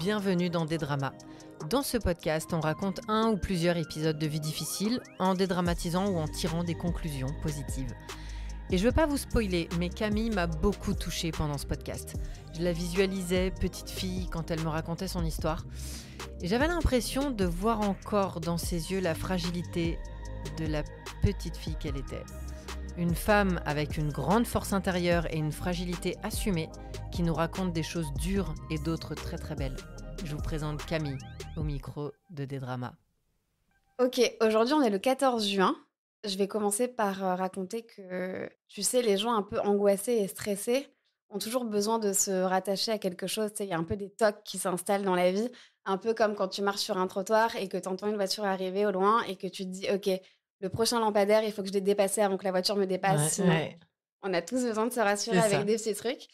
bienvenue dans Dédrama. Dans ce podcast, on raconte un ou plusieurs épisodes de vie difficile en dédramatisant ou en tirant des conclusions positives. Et je veux pas vous spoiler, mais Camille m'a beaucoup touchée pendant ce podcast. Je la visualisais, petite fille, quand elle me racontait son histoire. Et j'avais l'impression de voir encore dans ses yeux la fragilité de la petite fille qu'elle était. Une femme avec une grande force intérieure et une fragilité assumée qui nous raconte des choses dures et d'autres très très belles. Je vous présente Camille au micro de Dédrama. Ok, aujourd'hui on est le 14 juin. Je vais commencer par raconter que, tu sais, les gens un peu angoissés et stressés ont toujours besoin de se rattacher à quelque chose. Tu sais, il y a un peu des tocs qui s'installent dans la vie, un peu comme quand tu marches sur un trottoir et que tu entends une voiture arriver au loin et que tu te dis, ok, le prochain lampadaire, il faut que je l'ai dépassé avant que la voiture me dépasse. Sinon, on a tous besoin de se rassurer avec des petits trucs.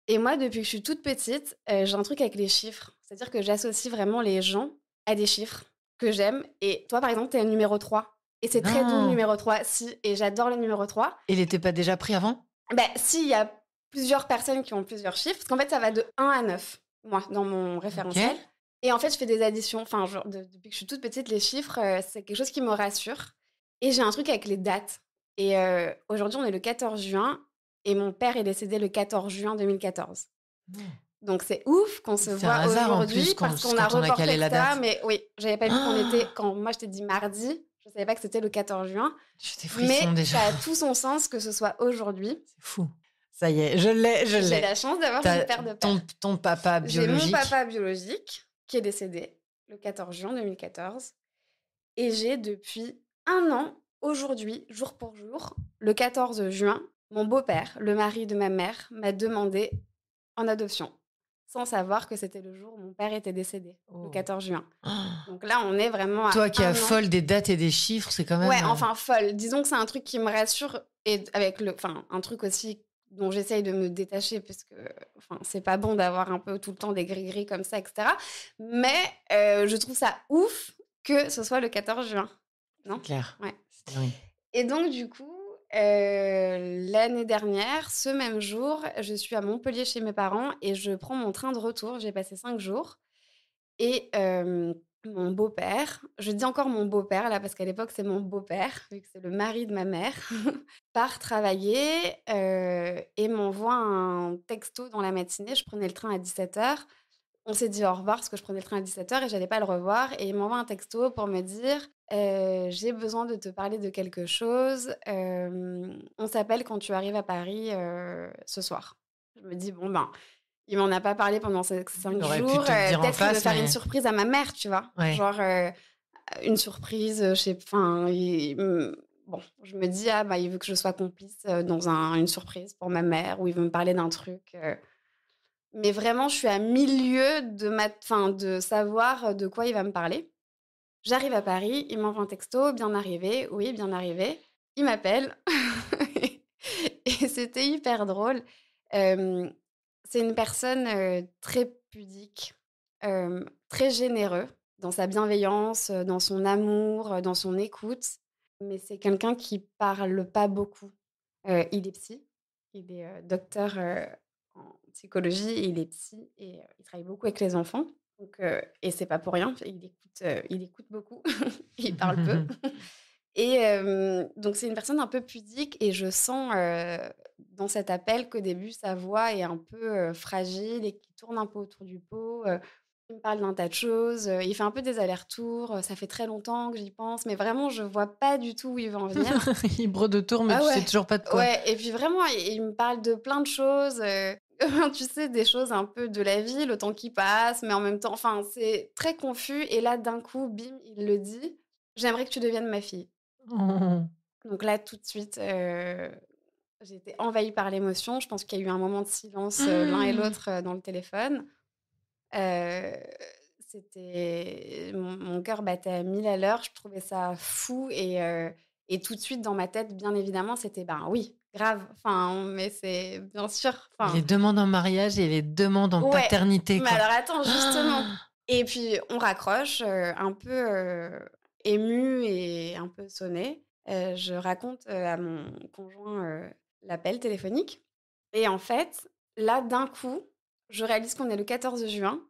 Et moi, depuis que je suis toute petite, j'ai un truc avec les chiffres. C'est-à-dire que j'associe vraiment les gens à des chiffres que j'aime. Et toi, par exemple, t'es le numéro 3. Et c'est très doux, le numéro 3. Si, et j'adore le numéro 3. Il n'était pas déjà pris avant ? Si, il y a plusieurs personnes qui ont plusieurs chiffres. Parce qu'en fait, ça va de 1 à 9, moi, dans mon référentiel. Okay. Et en fait, je fais des additions. Enfin, depuis que je suis toute petite, les chiffres, c'est quelque chose qui me rassure. Et j'ai un truc avec les dates. Et aujourd'hui, on est le 14 juin. Et mon père est décédé le 14 juin 2014. Donc c'est ouf qu'on se voit aujourd'hui parce qu'on a reporté la date. Mais oui, j'avais pas vu qu'on était... Quand moi, je t'ai dit mardi, je savais pas que c'était le 14 juin. J'ai des frissons déjà. Ça a tout son sens que ce soit aujourd'hui. C'est fou. Ça y est, je l'ai. J'ai la chance d'avoir une paire de pères. Ton papa biologique. J'ai mon papa biologique qui est décédé le 14 juin 2014. Et j'ai depuis 1 an, aujourd'hui, jour pour jour, le 14 juin, mon beau-père, le mari de ma mère, m'a demandé en adoption, sans savoir que c'était le jour où mon père était décédé, le 14 juin. Donc là, on est vraiment à toi qui es folle des dates et des chiffres, c'est quand même... Ouais, enfin folle. Disons que c'est un truc qui me rassure et avec un truc aussi dont j'essaye de me détacher parce que c'est pas bon d'avoir un peu tout le temps des gris-gris comme ça, etc. Mais je trouve ça ouf que ce soit le 14 juin. Non ? C'est clair. Ouais. Oui. Et donc, du coup, l'année dernière, ce même jour, je suis à Montpellier chez mes parents et je prends mon train de retour. J'ai passé 5 jours. Et mon beau-père, je dis encore mon beau-père là parce qu'à l'époque, c'est mon beau-père, vu que c'est le mari de ma mère, part travailler et m'envoie un texto dans la matinée. Je prenais le train à 17h. On s'est dit au revoir parce que je prenais le train à 17h et j'allais pas le revoir. Et il m'envoie un texto pour me dire j'ai besoin de te parler de quelque chose. On s'appelle quand tu arrives à Paris ce soir. Je me dis il m'en a pas parlé pendant ces 5 jours. Peut-être qu'il veut faire une surprise à ma mère, tu vois. Ouais. Genre une surprise, je sais pas. Je me dis il veut que je sois complice dans une surprise pour ma mère ou il veut me parler d'un truc. Mais vraiment, je suis à milieu de savoir de quoi il va me parler. J'arrive à Paris, il m'envoie un texto, bien arrivé, oui, bien arrivé. Il m'appelle et c'était hyper drôle. C'est une personne très pudique, très généreux dans sa bienveillance, dans son amour, dans son écoute. Mais c'est quelqu'un qui parle pas beaucoup. Il est psy, il est docteur en psychologie, il est psy et il travaille beaucoup avec les enfants. Donc, et c'est pas pour rien, il écoute beaucoup, il parle peu. Et donc c'est une personne un peu pudique et je sens dans cet appel qu'au début sa voix est un peu fragile et qui tourne un peu autour du pot. Il me parle d'un tas de choses, il fait un peu des allers-retours, ça fait très longtemps que j'y pense, mais vraiment je vois pas du tout où il veut en venir. Il brode de tour, mais tu sais toujours pas de quoi. Ouais, et puis vraiment il me parle de plein de choses, tu sais, des choses un peu de la vie, le temps qui passe, mais en même temps, c'est très confus et là d'un coup, bim, il le dit, j'aimerais que tu deviennes ma fille. Donc là, tout de suite, j'ai été envahie par l'émotion. Je pense qu'il y a eu un moment de silence l'un et l'autre dans le téléphone. Mon cœur battait à 1000 à l'heure. Je trouvais ça fou et tout de suite dans ma tête, bien évidemment, c'était oui, grave. Mais c'est bien sûr. Les demandes en mariage et les demandes en paternité. Mais alors attends, justement. Et puis on raccroche, un peu émue et un peu sonnée. Je raconte à mon conjoint l'appel téléphonique. Et en fait, là, d'un coup, je réalise qu'on est le 14 juin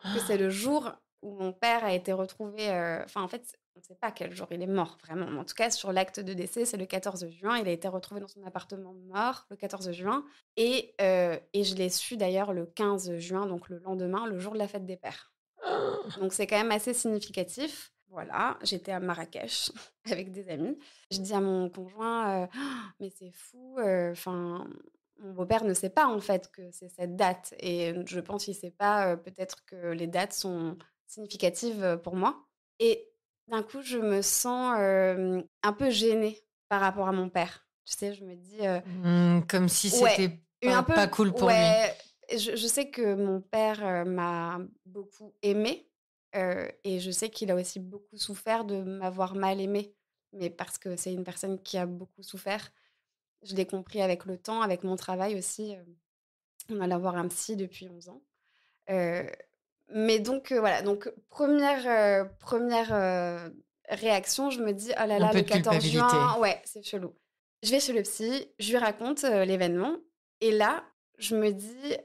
que c'est le jour où mon père a été retrouvé, enfin, en fait, on ne sait pas quel jour il est mort vraiment, mais en tout cas, sur l'acte de décès, c'est le 14 juin. Il a été retrouvé dans son appartement mort le 14 juin et je l'ai su d'ailleurs le 15 juin, donc le lendemain, le jour de la fête des pères. Donc c'est quand même assez significatif. Voilà, j'étais à Marrakech avec des amis. Je dis à mon conjoint, «Mais c'est fou, enfin, mon beau-père ne sait pas en fait que c'est cette date et je pense qu'il sait pas, peut-être que les dates sont significatives, pour moi» et d'un coup, je me sens, un peu gênée par rapport à mon père. Tu sais, je me dis, Comme si ouais, c'était un pas peu cool pour lui. ouais, je sais que mon père, m'a beaucoup aimée, et je sais qu'il a aussi beaucoup souffert de m'avoir mal aimée, mais parce que c'est une personne qui a beaucoup souffert. Je l'ai compris avec le temps, avec mon travail aussi, on allait voir un psy depuis 11 ans. Heu, mais donc voilà, donc première réaction, je me dis: «Oh là Un là, peu le de 14 culpabilité. juin, ouais, c'est chelou». Je vais chez le psy, je lui raconte, l'événement et là, je me dis,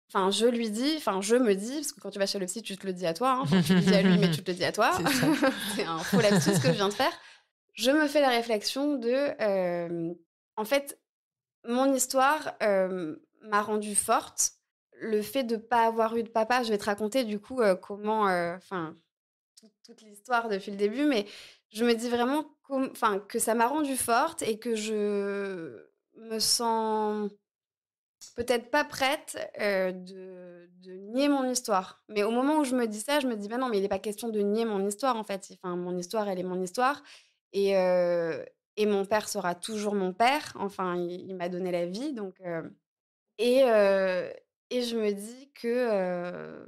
enfin, je lui dis, enfin, je me dis, parce que quand tu vas chez le psy, tu te le dis à toi, hein, enfin, tu le dis à lui, mais tu te le dis à toi. C'est ça. C'est un faux lapsus que je viens de faire. Je me fais la réflexion de, en fait, mon histoire, m'a rendue forte. Le fait de pas avoir eu de papa, je vais te raconter du coup, comment, enfin, toute l'histoire depuis le début, mais je me dis vraiment enfin, que ça m'a rendue forte et que je me sens peut-être pas prête, de nier mon histoire. Mais au moment où je me dis ça, je me dis: «Bah non, mais il est pas question de nier mon histoire en fait. Enfin, mon histoire, elle est mon histoire et heu et mon père sera toujours mon père. Enfin, il m'a donné la vie donc et heu et je me dis que,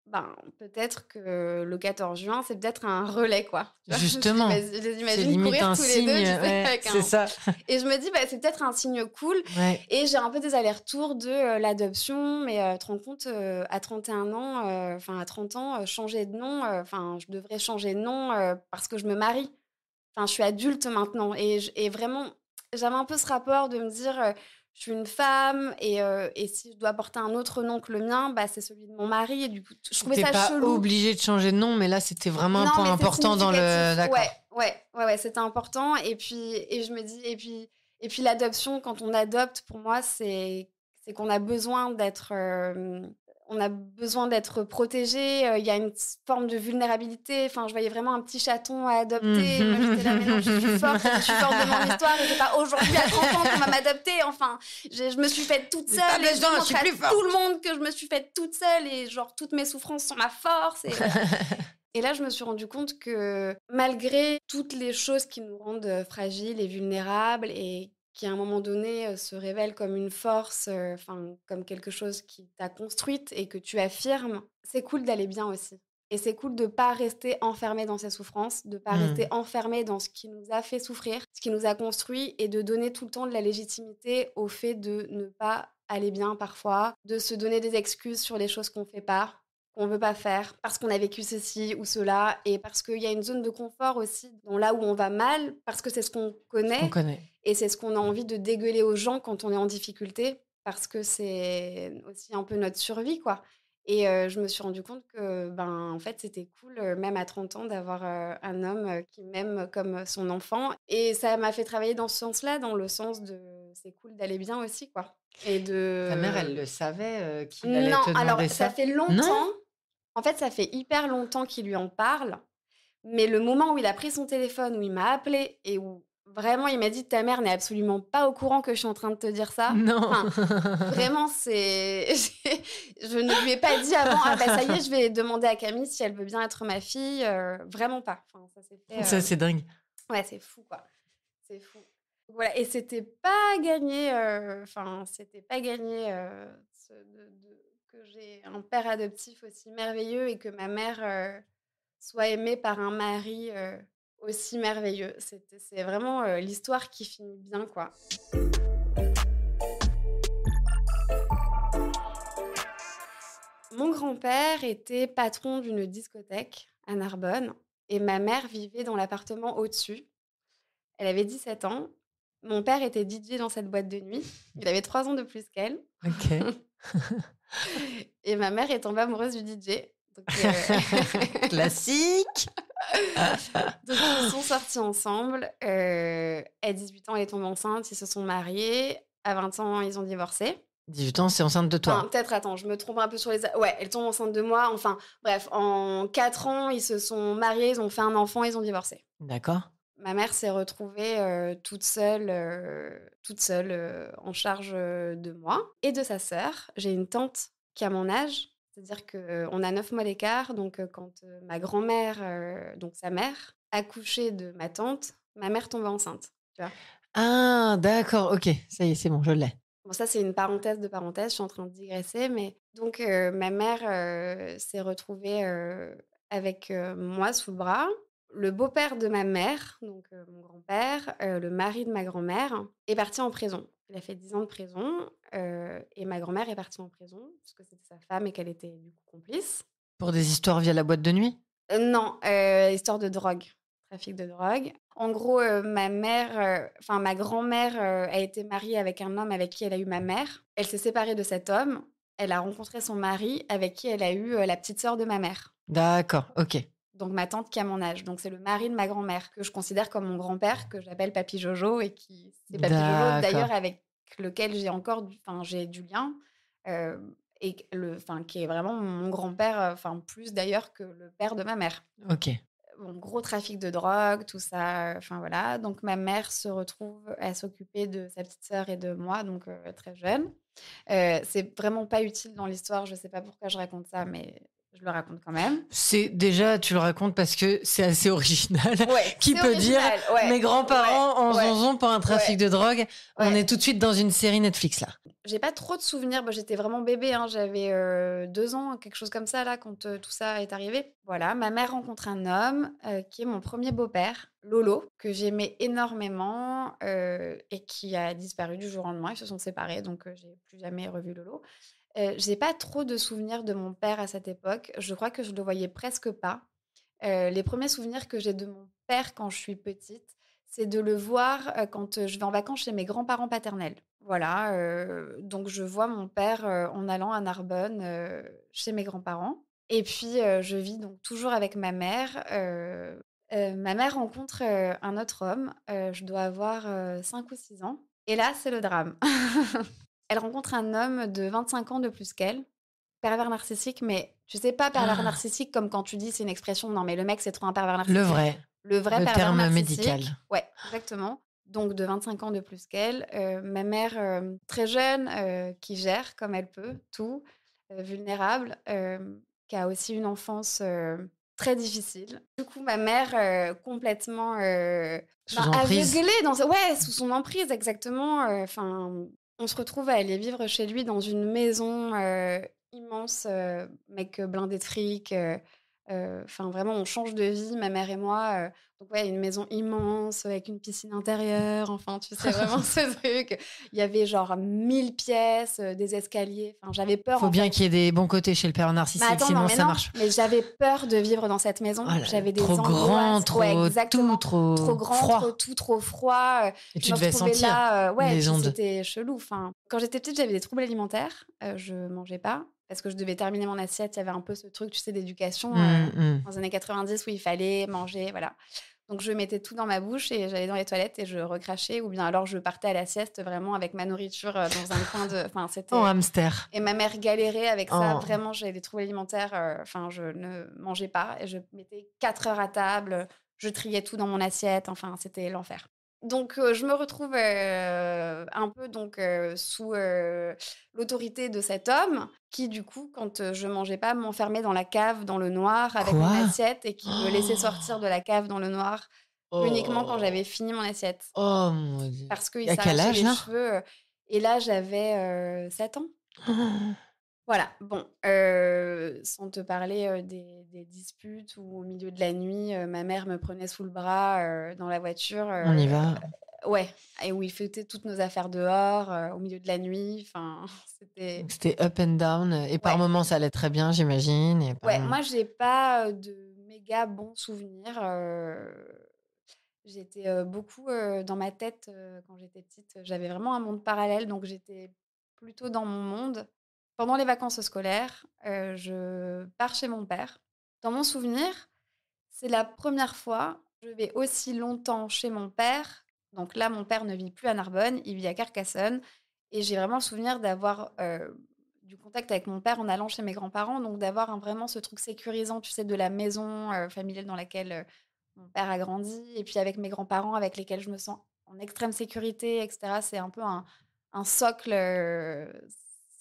ben, peut-être que le 14 juin, c'est peut-être un relais, quoi. Tu vois? Justement, Je les c'est imagine limite courir un tous les 2, signe, tu sais, ouais, avec c'est un ça. et je me dis: «Bah, c'est peut-être un signe cool» Ouais. et j'ai un peu des allers-retours de, l'adoption, mais tu te rends compte, à 31 ans, enfin à 30 ans, changer de nom, enfin, je devrais changer de nom, parce que je me marie. Enfin, je suis adulte maintenant et vraiment, j'avais un peu ce rapport de me dire, je suis une femme et si je dois porter un autre nom que le mien, bah, c'est celui de mon mari et du coup, je trouvais Tu ça pas chelou. obligé de changer de nom, mais là, c'était vraiment un Non, point mais c'est important dans le significatif. Ouais, d'accord. ouais, c'était important et puis et je me dis et puis l'adoption, quand on adopte, pour moi, c'est qu'on a besoin d'être, on a besoin d'être protégé, il y a une forme de vulnérabilité. Enfin, je voyais vraiment un petit chaton à adopter. Moi, j'étais là: «Mais non, je suis forte de mon histoire et c'est pas aujourd'hui à 30 ans qu'on va m'adopter». Enfin, je me suis faite toute J'ai pas seule et je besoin, je montre suis à plus tout le forte. monde que je me suis faite toute seule et genre toutes mes souffrances sont ma force et voilà. Et là, je me suis rendu compte que malgré toutes les choses qui nous rendent, fragiles et vulnérables et qui, à un moment donné, se révèlent comme une force, enfin, comme quelque chose qui t'a construite et que tu affirmes, c'est cool d'aller bien aussi. Et c'est cool de pas rester enfermé dans ses souffrances, de pas rester Mmh. enfermé dans ce qui nous a fait souffrir, ce qui nous a construit et de donner tout le temps de la légitimité au fait de ne pas aller bien parfois, de se donner des excuses sur les choses qu'on fait pas, qu'on veut pas faire, parce qu'on a vécu ceci ou cela et parce qu'il y a une zone de confort aussi dans là où on va mal, parce que c'est ce qu'on Ce qu'on connaît connaît. et c'est ce qu'on a envie de dégueuler aux gens quand on est en difficulté, parce que c'est aussi un peu notre survie, quoi et je me suis rendu compte que, ben, en fait, c'était cool, même à 30 ans d'avoir, un homme, qui m'aime comme son enfant et ça m'a fait travailler dans ce sens-là, dans le sens de c'est cool d'aller bien aussi, quoi et Ta mère, elle de le savait, qu'il allait non, te alors demander ça ça? fait Non? longtemps en fait, ça fait hyper longtemps qu'il lui en parle, mais le moment où il a pris son téléphone, où il m'a appelé et où vraiment il m'a dit: «Ta mère n'est absolument pas au courant que je suis en train de te dire ça». Non. Enfin, vraiment c'est je ne lui ai pas dit avant: «Ah bah ça y est, je vais demander à Camille si elle veut bien être ma fille», vraiment pas. Enfin, ça s'est fait, Ça, c'est dingue. ouais, c'est fou, quoi. C'est fou. Voilà et c'était pas gagné, enfin, c'était pas gagné, ce de que j'ai un père adoptif aussi merveilleux et que ma mère, soit aimée par un mari, aussi merveilleux. C'est vraiment, l'histoire qui finit bien, quoi. Mon grand-père était patron d'une discothèque à Narbonne et ma mère vivait dans l'appartement au-dessus. Elle avait 17 ans. Mon père était DJ dans cette boîte de nuit. Il avait 3 ans de plus qu'elle. OK. et ma mère est tombée amoureuse du DJ. Donc, Classique. donc ils se sont sortis ensemble. À 18 ans, elle est tombée enceinte, ils se sont mariés. À 20 ans, ils ont divorcé. 18 ans, c'est enceinte de Enfin, toi? peut-être, attends, je me trompe un peu sur les a ouais, elle tombe enceinte de moi. Enfin, bref, en 4 ans, ils se sont mariés, ils ont fait un enfant, ils ont divorcé. D'accord. Ma mère s'est retrouvée, toute seule, en charge, de moi et de sa sœur. J'ai une tante qui a mon âge, c'est-à-dire qu'on a 9 mois d'écart, donc quand, ma grand-mère, donc sa mère, accouchait de ma tante, ma mère tombait enceinte, tu vois? Ah d'accord, OK, ça y est, c'est bon, je l'ai. Bon, ça, c'est une parenthèse de parenthèse, je suis en train de digresser, mais donc ma mère, s'est retrouvée, avec, moi sous le bras. Le beau-père de ma mère, donc mon grand-père, le mari de ma grand-mère, est parti en prison. Il a fait 10 ans de prison, et ma grand-mère est partie en prison parce que c'était sa femme et qu'elle était du coup complice. Pour des histoires via la boîte de nuit? Non, histoire de drogue, trafic de drogue. En gros, ma mère, enfin ma grand-mère, a été mariée avec un homme avec qui elle a eu ma mère. Elle s'est séparée de cet homme. Elle a rencontré son mari avec qui elle a eu, la petite sœur de ma mère. D'accord, OK. Donc ma tante qui a mon âge. Donc c'est le mari de ma grand-mère que je considère comme mon grand-père, que j'appelle Papy Jojo et qui c'est Papy Jojo D'accord, d'ailleurs avec lequel j'ai encore j'ai du lien, et qui est vraiment mon grand-père, enfin plus d'ailleurs que le père de ma mère. OK. Bon, gros trafic de drogue, tout ça, enfin voilà. Donc ma mère se retrouve à s'occuper de sa petite sœur et de moi, donc très jeune. C'est vraiment pas utile dans l'histoire, je sais pas pourquoi je raconte ça, mais je le raconte quand même. C'est déjà, tu le racontes parce que c'est assez original. Ouais, Qui c'est peut dire: original, ouais, «Mes ouais, grands-parents en ouais, zonzon pour un trafic ouais, de drogue». On ouais. est tout de suite dans une série Netflix là. J'ai pas trop de souvenirs, bah, j'étais vraiment bébé, hein, j'avais, 2 ans, quelque chose comme ça là, quand, tout ça est arrivé. Voilà, ma mère rencontre un homme, qui est mon premier beau-père, Lolo, que j'aimais énormément, et qui a disparu du jour au lendemain. Ils se sont séparés, donc j'ai plus jamais revu Lolo. J'ai pas trop de souvenirs de mon père à cette époque. Je crois que je le voyais presque pas. Les premiers souvenirs que j'ai de mon père quand je suis petite, c'est de le voir, quand, je vais en vacances chez mes grands-parents paternels. Voilà, donc je vois mon père, en allant à Narbonne, chez mes grands-parents et puis, je vis donc toujours avec ma mère. Ma mère rencontre, un autre homme, je dois avoir, 5 ou 6 ans et là, c'est le drame. Elle rencontre un homme de 25 ans de plus qu'elle. Pervers narcissique, mais tu sais, pas pervers Ah, narcissique comme quand tu dis: «C'est une expression», non, mais le mec, c'est trop un pervers le narcissique. vrai, Le vrai le pervers terme médical. narcissique, ouais, exactement. Donc de 25 ans de plus qu'elle, ma mère, très jeune, qui gère comme elle peut tout, vulnérable, qui a aussi une enfance, très difficile. Du coup, ma mère, complètement, Sous emprise? aveuglée dans ouais, sous son emprise exactement, enfin, on se retrouve à aller vivre chez lui dans une maison, immense, mec, blindé de fric, enfin vraiment on change de vie, ma mère et moi, donc ouais, une maison immense avec une piscine intérieure, enfin tu sais vraiment ce truc. Il y avait genre 1000 pièces, des escaliers, enfin j'avais peur Faut en bien fait. qu'il y ait des bons côtés chez le père Mais narcissique, attends, non, sinon mais ça non, marche. mais j'avais peur de vivre dans cette Oh maison. là là, J'avais trop des grand, angoisses. Ouais, trop tout, exactement. Trop trop grand, trop froid. tout, trop froid. Et Je tu me devais retrouvais sentir là, ouais, et les puis ondes. c'était chelou. Enfin, quand j'étais petite, j'avais des troubles alimentaires. Je mangeais pas parce que je devais terminer mon assiette. Il y avait un peu ce truc, tu sais, d'éducation, Mmh mh. dans les années 90 où il fallait manger, voilà. Donc je mettais tout dans ma bouche et j'allais dans les toilettes et je recrachais ou bien alors je partais à la sieste vraiment avec ma nourriture, dans un coin de enfin, En c'était hamster. et ma mère galérait avec ça. En Vraiment, j'avais des troubles alimentaires, enfin, je ne mangeais pas et je mettais 4 heures à table, je triais tout dans mon assiette, enfin, c'était l'enfer. Donc je me retrouve, un peu donc sous, l'autorité de cet homme qui, du coup, quand, je mangeais pas, m'enfermait dans la cave, dans le noir avec mon quoi? assiette et qui me laissait sortir de la cave dans le noir uniquement quand j'avais Oh! fini mon assiette. Oh mon Dieu! Parce qu'il À quel s'arrachait âge les là? cheveux, et là, j'avais, 7 ans. Voilà, bon, sans te parler, des disputes où au milieu de la nuit, ma mère me prenait sous le bras, dans la voiture, On y va. ouais, et où il foutait toutes nos affaires dehors, au milieu de la nuit, enfin, c'était Donc c'était up and down, et par ouais, moments ça allait très bien, j'imagine, et par ouais, moments moi j'ai pas, de méga bons souvenirs, j'étais, beaucoup, dans ma tête, quand j'étais petite, j'avais vraiment un monde parallèle, donc j'étais plutôt dans mon monde. pendant les vacances scolaires, je pars chez mon père. Dans mon souvenir, c'est la première fois que je vais aussi longtemps chez mon père. Donc là, mon père ne vit plus à Narbonne, il vit à Carcassonne et j'ai vraiment le souvenir d'avoir, du contact avec mon père en allant chez mes grands-parents, donc d'avoir vraiment ce truc sécurisant, tu sais, de la maison, familiale dans laquelle, mon père a grandi et puis avec mes grands-parents avec lesquels je me sens en extrême sécurité et cetera. C'est un peu un socle,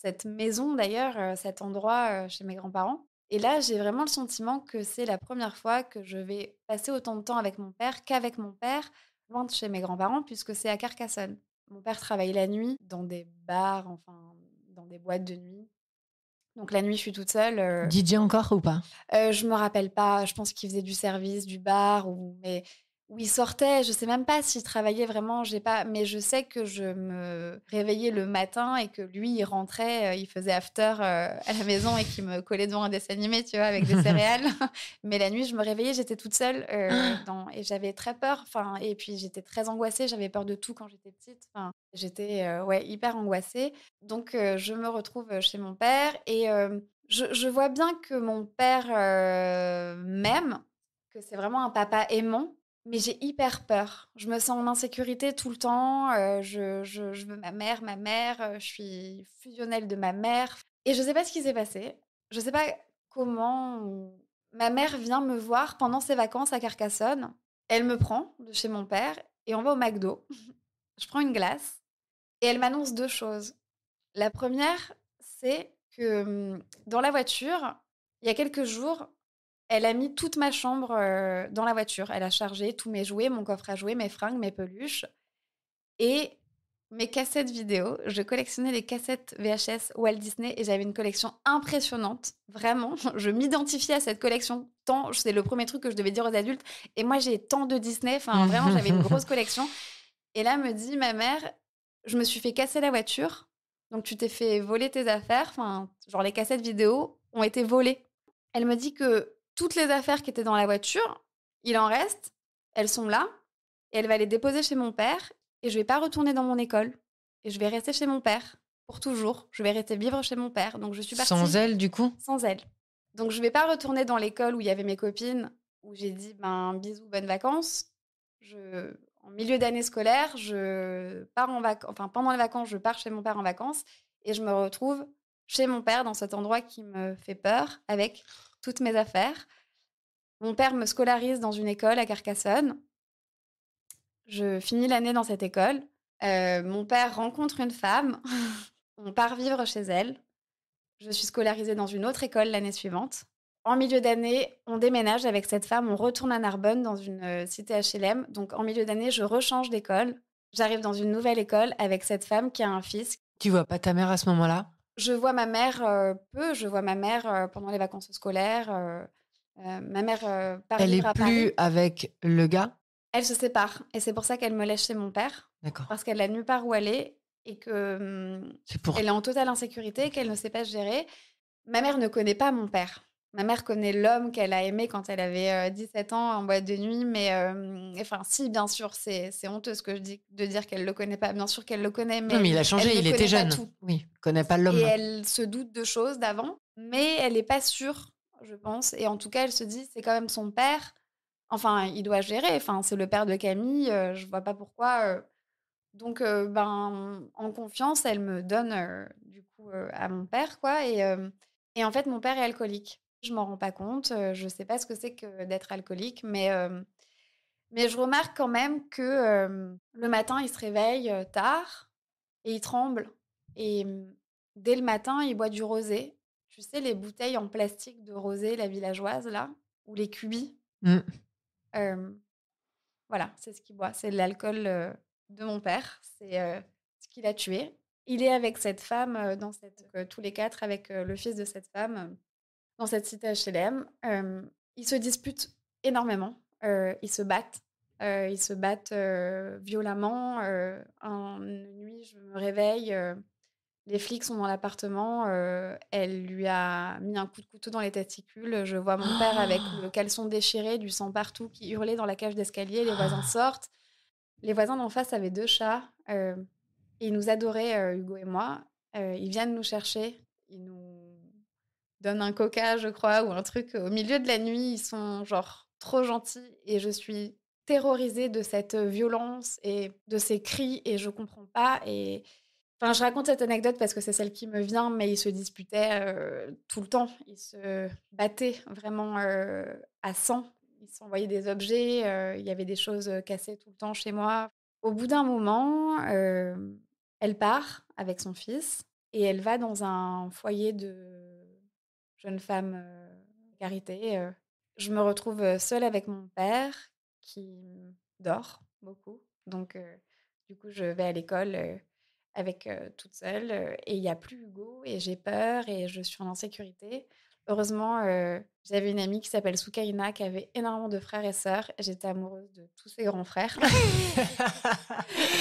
cette maison d'ailleurs, cet endroit, chez mes grands-parents et là, j'ai vraiment le sentiment que c'est la première fois que je vais passer autant de temps avec mon père qu'avec mon père, loin de chez mes grands-parents puisque c'est à Carcassonne. Mon père travaille la nuit dans des bars, enfin, dans des boîtes de nuit. Donc la nuit, je suis toute seule, DJ encore ou pas? Je me rappelle pas, je pense qu'il faisait du service, du bar ou mais où il sortait, je sais même pas s'il travaillait vraiment, j'ai pas mais je sais que je me réveillais le matin et que lui, il rentrait, il faisait after, à la maison et qu'il me collait devant un dessin animé, tu vois, avec des céréales. Mais la nuit, je me réveillais, j'étais toute seule, dans et j'avais très peur, enfin et puis j'étais très angoissée, j'avais peur de tout quand j'étais petite, enfin, j'étais, ouais, hyper angoissée. Donc je me retrouve, chez mon père et je vois bien que mon père, m'aime, que c'est vraiment un papa aimant, mais j'ai hyper peur. Je me sens en insécurité tout le temps, je veux ma mère, je suis fusionnelle de ma mère et je sais pas ce qui s'est passé. Je sais pas comment ma mère vient me voir pendant ses vacances à Carcassonne. Elle me prend de chez mon père et on va au McDo. Je prends une glace et elle m'annonce 2 choses. La première, c'est que, dans la voiture, il y a quelques jours, elle a mis toute ma chambre, dans la voiture. Elle a chargé tous mes jouets, mon coffre à jouets, mes fringues, mes peluches et mes cassettes vidéo. Je collectionnais les cassettes VHS Walt Disney et j'avais une collection impressionnante. Vraiment, je m'identifiais à cette collection tant c'est le premier truc que je devais dire aux adultes et moi j'ai tant de Disney, enfin vraiment j'avais une grosse collection et là me dit ma mère: «Je me suis fait casser la voiture, donc tu t'es fait voler tes affaires», enfin, genre les cassettes vidéo ont été volées. Elle me dit que toutes les affaires qui étaient dans la voiture, il en reste, elles sont là et elle va les déposer chez mon père et je vais pas retourner dans mon école et je vais rester chez mon père pour toujours. Je vais rester vivre chez mon père, donc je suis Sans partie elle, du coup? sans elle. Donc je vais pas retourner dans l'école où il y avait mes copines, où j'ai dit: «Ben, bisous, bonnes vacances». Je En milieu d'année scolaire, je pars en vacances. Enfin, pendant les vacances, je pars chez mon père en vacances et je me retrouve chez mon père dans cet endroit qui me fait peur avec toutes mes affaires. Mon père me scolarise dans une école à Carcassonne. Je finis l'année dans cette école. Mon père rencontre une femme. On part vivre chez elle. Je suis scolarisée dans une autre école l'année suivante. En milieu d'année, on déménage avec cette femme, on retourne à Narbonne dans une, cité HLM. Donc en milieu d'année, je rechange d'école. J'arrive dans une nouvelle école avec cette femme qui a un fils. Tu vois pas ta mère à ce moment-là? Je vois ma mère, peu, je vois ma mère, pendant les vacances scolaires, ma mère, part Elle est vivre à plus Paris. avec le gars? Elle se sépare et c'est pour ça qu'elle me laisse chez mon père, D'accord. parce qu'elle a nulle part où aller et que, C'est pour elle est en totale insécurité, qu'elle ne sait pas se gérer. Ma mère ne connaît pas mon père. Ma mère connaît l'homme qu'elle a aimé quand elle avait, 17 ans en boîte de nuit, mais enfin si, bien sûr, c'est honteux ce que je dis de dire qu'elle le connaît pas. Bien sûr qu'elle le connaît, mais non, mais il a elle changé, ne il était connaît pas jeune. tout Oui, connaît pas et l'homme. elle se doute de choses d'avant, mais elle est pas sûre, je pense et en tout cas, elle se dit: «C'est quand même son père, enfin, il doit gérer, enfin, c'est le père de Camille, je vois pas pourquoi, donc ben, en confiance, elle me donne, du coup, à mon père, quoi et en fait, mon père est alcoolique. Je m'en rends pas compte, je sais pas ce que c'est que d'être alcoolique, mais je remarque quand même que, le matin, il se réveille, tard et il tremble et dès le matin, il boit du rosé. Tu sais, les bouteilles en plastique de rosé, la villageoise, là, ou les cubis? Mmh. Hem Voilà, c'est ce qu'il boit. C'est de l'alcool, de mon père. C'est, ce qui l'a tué. Il est avec cette femme, dans cette tous les 4 avec, le fils de cette femme, dans cette cité HLM. Ils se disputent énormément, ils se battent, violemment, une nuit, je me réveille, les flics sont dans l'appartement, elle lui a mis un coup de couteau dans les testicules. Je vois mon père avec le caleçon déchiré, du sang partout, qui hurlait dans la cage d'escalier. Les voisins sortent. Les voisins d'en face avaient 2 chats, et ils nous adoraient, Hugo et moi. Ils viennent nous chercher. ils nous donnent un coca, je crois, ou un truc au milieu de la nuit. Ils sont genre trop gentils et je suis terrorisée de cette violence et de ces cris et je comprends pas et enfin, je raconte cette anecdote parce que c'est celle qui me vient, mais ils se disputaient, tout le temps. Ils se battaient vraiment, à sang. Ils s'envoyaient des objets, il y avait des choses, cassées tout le temps chez moi. Au bout d'un moment, elle part avec son fils et elle va dans un foyer de jeunes femmes, carité, Je me retrouve, seule avec mon père qui dort beaucoup. Donc du coup, je vais à l'école, avec, toute seule, et il y a plus Hugo et j'ai peur et je suis en insécurité. Heureusement, j'avais une amie qui s'appelle Soukaina qui avait énormément de frères et sœurs. J'étais amoureuse de tous ses grands frères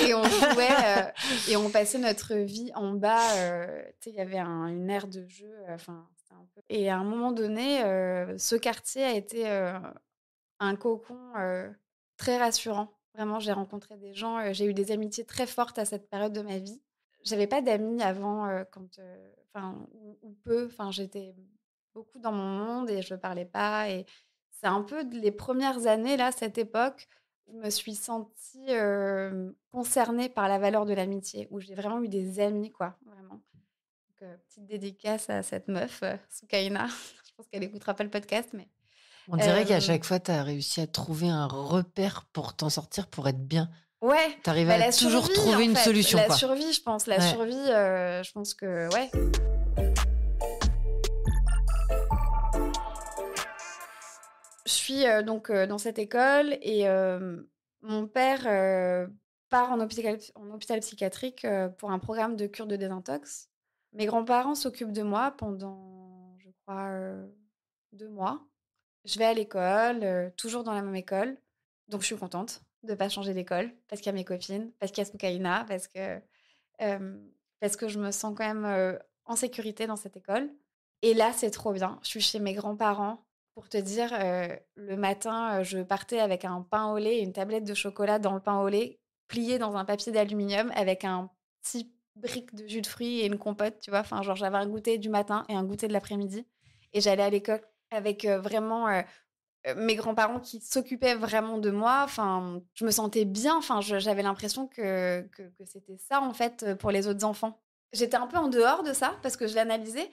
et on jouait, et on passait notre vie en bas, tu sais, il y avait une aire de jeu, enfin, c'était un peu et à un moment donné, ce quartier a été, un cocon, très rassurant. Vraiment, j'ai rencontré des gens, j'ai eu des amitiés très fortes à cette période de ma vie. J'avais pas d'amis avant, quand, enfin ou peu, enfin j'étais beaucoup dans mon monde et je parlais pas et c'est un peu les premières années là, cette époque, je me suis sentie, concernée par la valeur de l'amitié, où j'ai vraiment eu des amis quoi, vraiment. Donc, petite dédicace à cette meuf, Soukaina. Je pense qu'elle écoutera pas le podcast mais, On dirait qu'à hem chaque fois, tu as réussi à trouver un repère pour t'en sortir, pour être bien. Ouais, Tu arrives bah, à la toujours survie trouver en une fait, solution, la quoi. survie je pense, la Ouais. survie, je pense que ouais. Je suis, donc, dans cette école et mon père, part en hôpital psychiatrique, pour un programme de cure de désintox. Mes grands-parents s'occupent de moi pendant, je crois, 2 mois. Je vais à l'école, toujours dans la même école, donc je suis contente de pas changer d'école parce qu'il y a mes copines, parce qu'il y a Soukaina, parce que je me sens quand même, en sécurité dans cette école et là, c'est trop bien. Je suis chez mes grands-parents. Pour te dire, le matin, je partais avec un pain au lait et une tablette de chocolat dans le pain au lait, plié dans un papier d'aluminium avec un petit brick de jus de fruits et une compote, tu vois? Enfin, genre, j'avais un goûter du matin et un goûter de l'après-midi et j'allais à l'école avec, vraiment, mes grands-parents qui s'occupaient vraiment de moi. Enfin, je me sentais bien. Enfin, j'avais l'impression que c'était ça, en fait, pour les autres enfants. J'étais un peu en dehors de ça parce que je l'analysais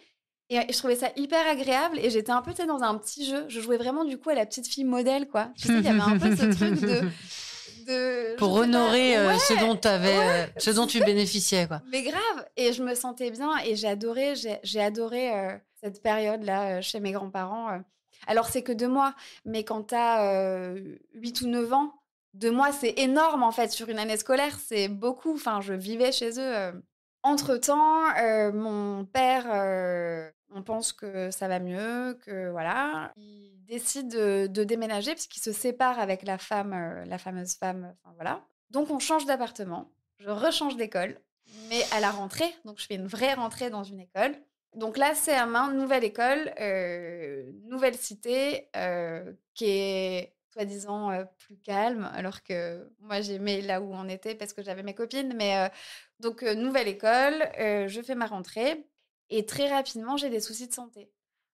et je trouvais ça hyper agréable et j'étais un peu, tu sais, dans un petit jeu. Je jouais vraiment, du coup, à la petite fille modèle, quoi. Tu sais, il y avait un peu ce truc de je Pour sais pas honorer ce dont ouais, ce dont tu bénéficiais, quoi. mais grave et je me sentais bien et j'ai adoré, cette période-là, chez mes grands-parents, Alors c'est que 2 mois, mais quand tu as, 8 ou 9 ans, 2 mois, c'est énorme, en fait, sur une année scolaire, c'est beaucoup. Enfin, je vivais chez eux, Entre-temps, mon père, on pense que ça va mieux, que voilà. Il décide de déménager puisqu'il se sépare avec la femme, la fameuse femme, enfin voilà. Donc on change d'appartement, je rechange d'école, mais à la rentrée, donc je fais une vraie rentrée dans une école. Donc là, c'est à main, nouvelle école, nouvelle cité, qui est soi-disant, plus calme, alors que moi j'aimais là où on était parce que j'avais mes copines, mais donc nouvelle école, je fais ma rentrée et très rapidement, j'ai des soucis de santé.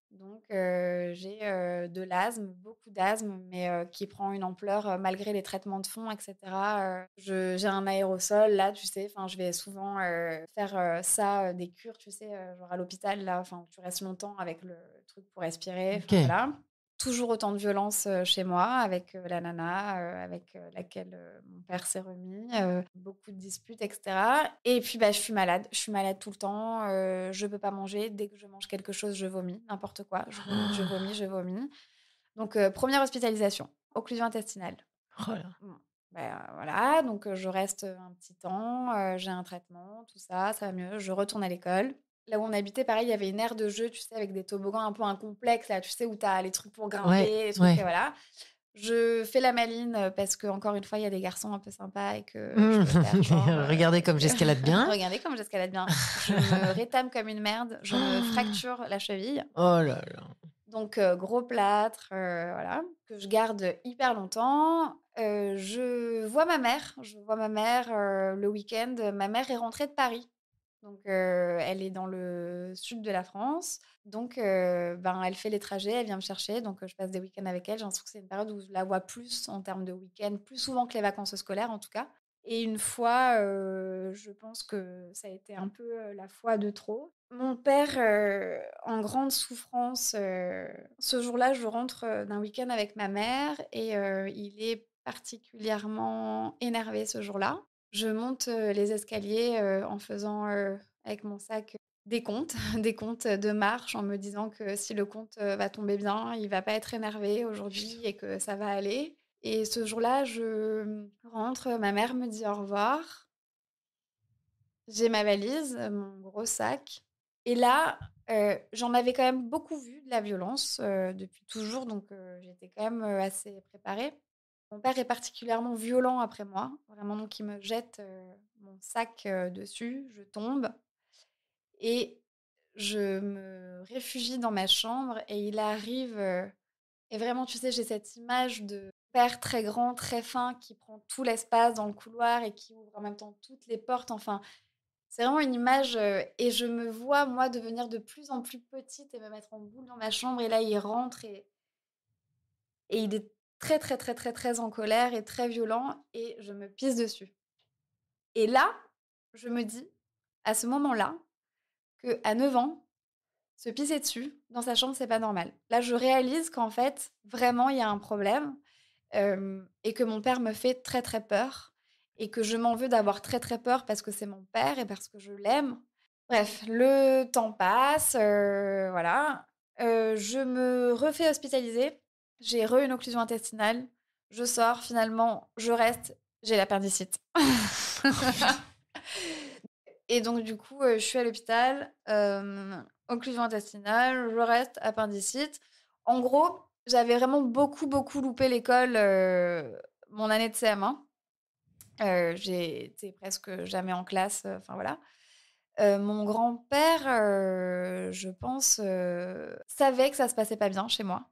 Donc j'ai, de l'asthme, beaucoup d'asthme, mais qui prend une ampleur, malgré les traitements de fond et cetera. J'ai un aérosol là, tu sais, enfin, je vais souvent, faire, ça, des cures, tu sais, genre à l'hôpital là, enfin, tu restes longtemps avec le truc pour respirer, enfin OK. voilà. Toujours autant de violence, chez moi avec, la nana, avec, laquelle, mon père s'est remis, beaucoup de disputes et cetera et puis, bah, je suis malade. Je suis malade tout le temps, je peux pas manger. Dès que je mange quelque chose, je vomis, n'importe quoi. Je vomis, je vomis, je vomis. Donc, 1re hospitalisation, occlusion intestinale. Oh là. Bon, bah, voilà, donc, je reste, un petit temps, j'ai un traitement, tout ça, ça va mieux. Je retourne à l'école. Là où on habitait, pareil, il y avait une aire de jeu, tu sais, avec des toboggans un peu un complexe là, tu sais, où tu as les trucs pour Ouais, grimper, les trucs, ouais. voilà. Je fais la maline, parce qu'encore une fois, il y a des garçons un peu sympas et que je Mmh. veux faire genre, Regardez comme que j'escalade bien. regardez comme j'escalade bien. Je me rétame comme une merde, je me fracture la cheville. Oh là là. Donc gros plâtre, voilà, que je garde hyper longtemps. Je vois ma mère, le week-end. Ma mère est rentrée de Paris. Donc, elle est dans le sud de la France. Donc, elle fait les trajets, elle vient me chercher. Donc, je passe des week-ends avec elle. J'ai l'impression que c'est une période où je la vois plus en termes de week-end, plus souvent que les vacances scolaires en tout cas. Et une fois, je pense que ça a été un peu, la fois de trop. Mon père, en grande souffrance, ce jour-là, je rentre, d'un week-end avec ma mère et il est particulièrement énervé ce jour-là. Je monte, les escaliers, en faisant, avec mon sac, des comptes, des comptes, de marche en me disant que si le compte, va tomber bien, il va pas être énervé aujourd'hui et que ça va aller. Et ce jour-là, je, rentre, ma mère me dit au revoir. J'ai ma valise, mon gros sac et là, j'en avais quand même beaucoup vu de la violence, depuis toujours donc j'étais quand même, assez préparée. Mon père est particulièrement violent après moi, vraiment donc il me jette, mon sac, dessus, je tombe et je me réfugie dans ma chambre et il arrive, et vraiment tu sais, j'ai cette image de père très grand, très fin qui prend tout l'espace dans le couloir et qui ouvre en même temps toutes les portes, enfin c'est vraiment une image, et je me vois, moi, devenir de plus en plus petite et me mettre en boule dans ma chambre et là, il rentre et il est très, très, très, très, très en colère et très violent et je me pisse dessus. Et là, je me dis, à ce moment-là, qu'à 9 ans, se pisser dessus dans sa chambre, c'est pas normal. Là, je réalise qu'en fait, vraiment, il y a un problème, et que mon père me fait très, très peur et que je m'en veux d'avoir très, très peur parce que c'est mon père et parce que je l'aime. Bref, le temps passe, voilà. Je me refais hospitaliser. J'ai une occlusion intestinale. Je sors, finalement, je reste, j'ai l'appendicite. Et donc du coup, je suis à l'hôpital, occlusion intestinale, je reste, appendicite. En gros, j'avais vraiment beaucoup, beaucoup loupé l'école, mon année de CM1. J'ai été presque jamais en classe, enfin voilà. Mon grand-père, je pense, savait que ça se passait pas bien chez moi.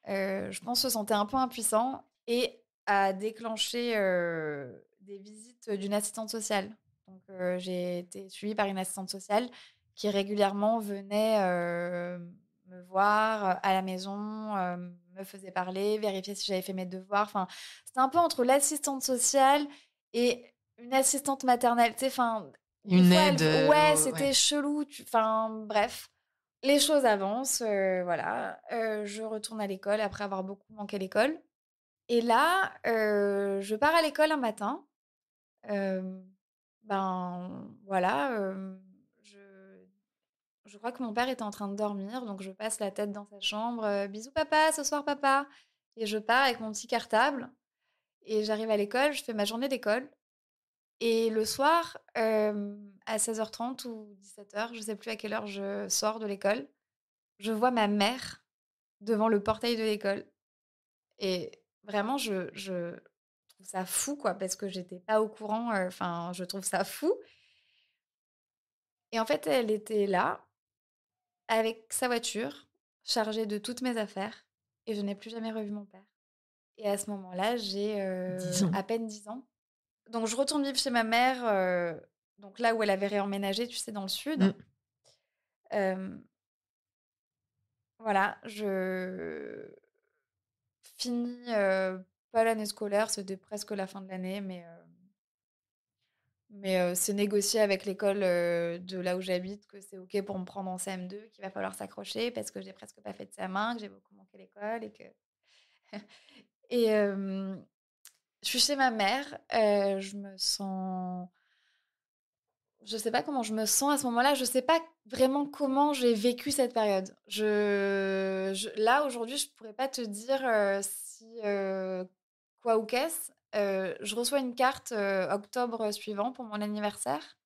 Je pense se sentait un peu impuissant et a déclenché, des visites d'une assistante sociale. Donc, j'ai été suivie par une assistante sociale qui régulièrement venait, me voir, à la maison, me faisait parler, vérifier si j'avais fait mes devoirs. Enfin, c'était un peu entre l'assistante sociale et une assistante maternelle. Tu sais, enfin, des Une fois aide, ouais, ouais. c'était chelou, enfin bref. Les choses avancent, voilà. Je retourne à l'école après avoir beaucoup manqué l'école et là, je pars à l'école un matin, hem, voilà, je crois que mon père était en train de dormir, donc je passe la tête dans sa chambre, «Bisous papa, ce soir papa» et je pars avec mon petit cartable et j'arrive à l'école, je fais ma journée d'école et le soir, à 16h30 ou 17h, je sais plus à quelle heure je sors de l'école, je vois ma mère devant le portail de l'école et vraiment je trouve ça fou, quoi, parce que j'étais pas au courant, enfin, je trouve ça fou et en fait, elle était là avec sa voiture chargée de toutes mes affaires et je n'ai plus jamais revu mon père et à ce moment-là, j'ai, 10 ans. à peine 10 ans. Donc je retourne vivre chez ma mère, donc là où elle avait réemménagé, tu sais, dans le sud. Mmh. Hem, voilà, je finis, pas l'année scolaire, c'était presque la fin de l'année, mais c'est négocié avec l'école, de là où j'habite que c'est OK pour me prendre en CM2, qu'il va falloir s'accrocher parce que j'ai presque pas fait de CM1, que j'ai beaucoup manqué l'école et que et je suis chez ma mère, je sais pas comment je me sens à ce moment-là, je sais pas vraiment comment j'ai vécu cette période. Là, aujourd'hui, je pourrais pas te dire, si, quoi ou qu'est-ce. Je reçois une carte, octobre suivant pour mon anniversaire.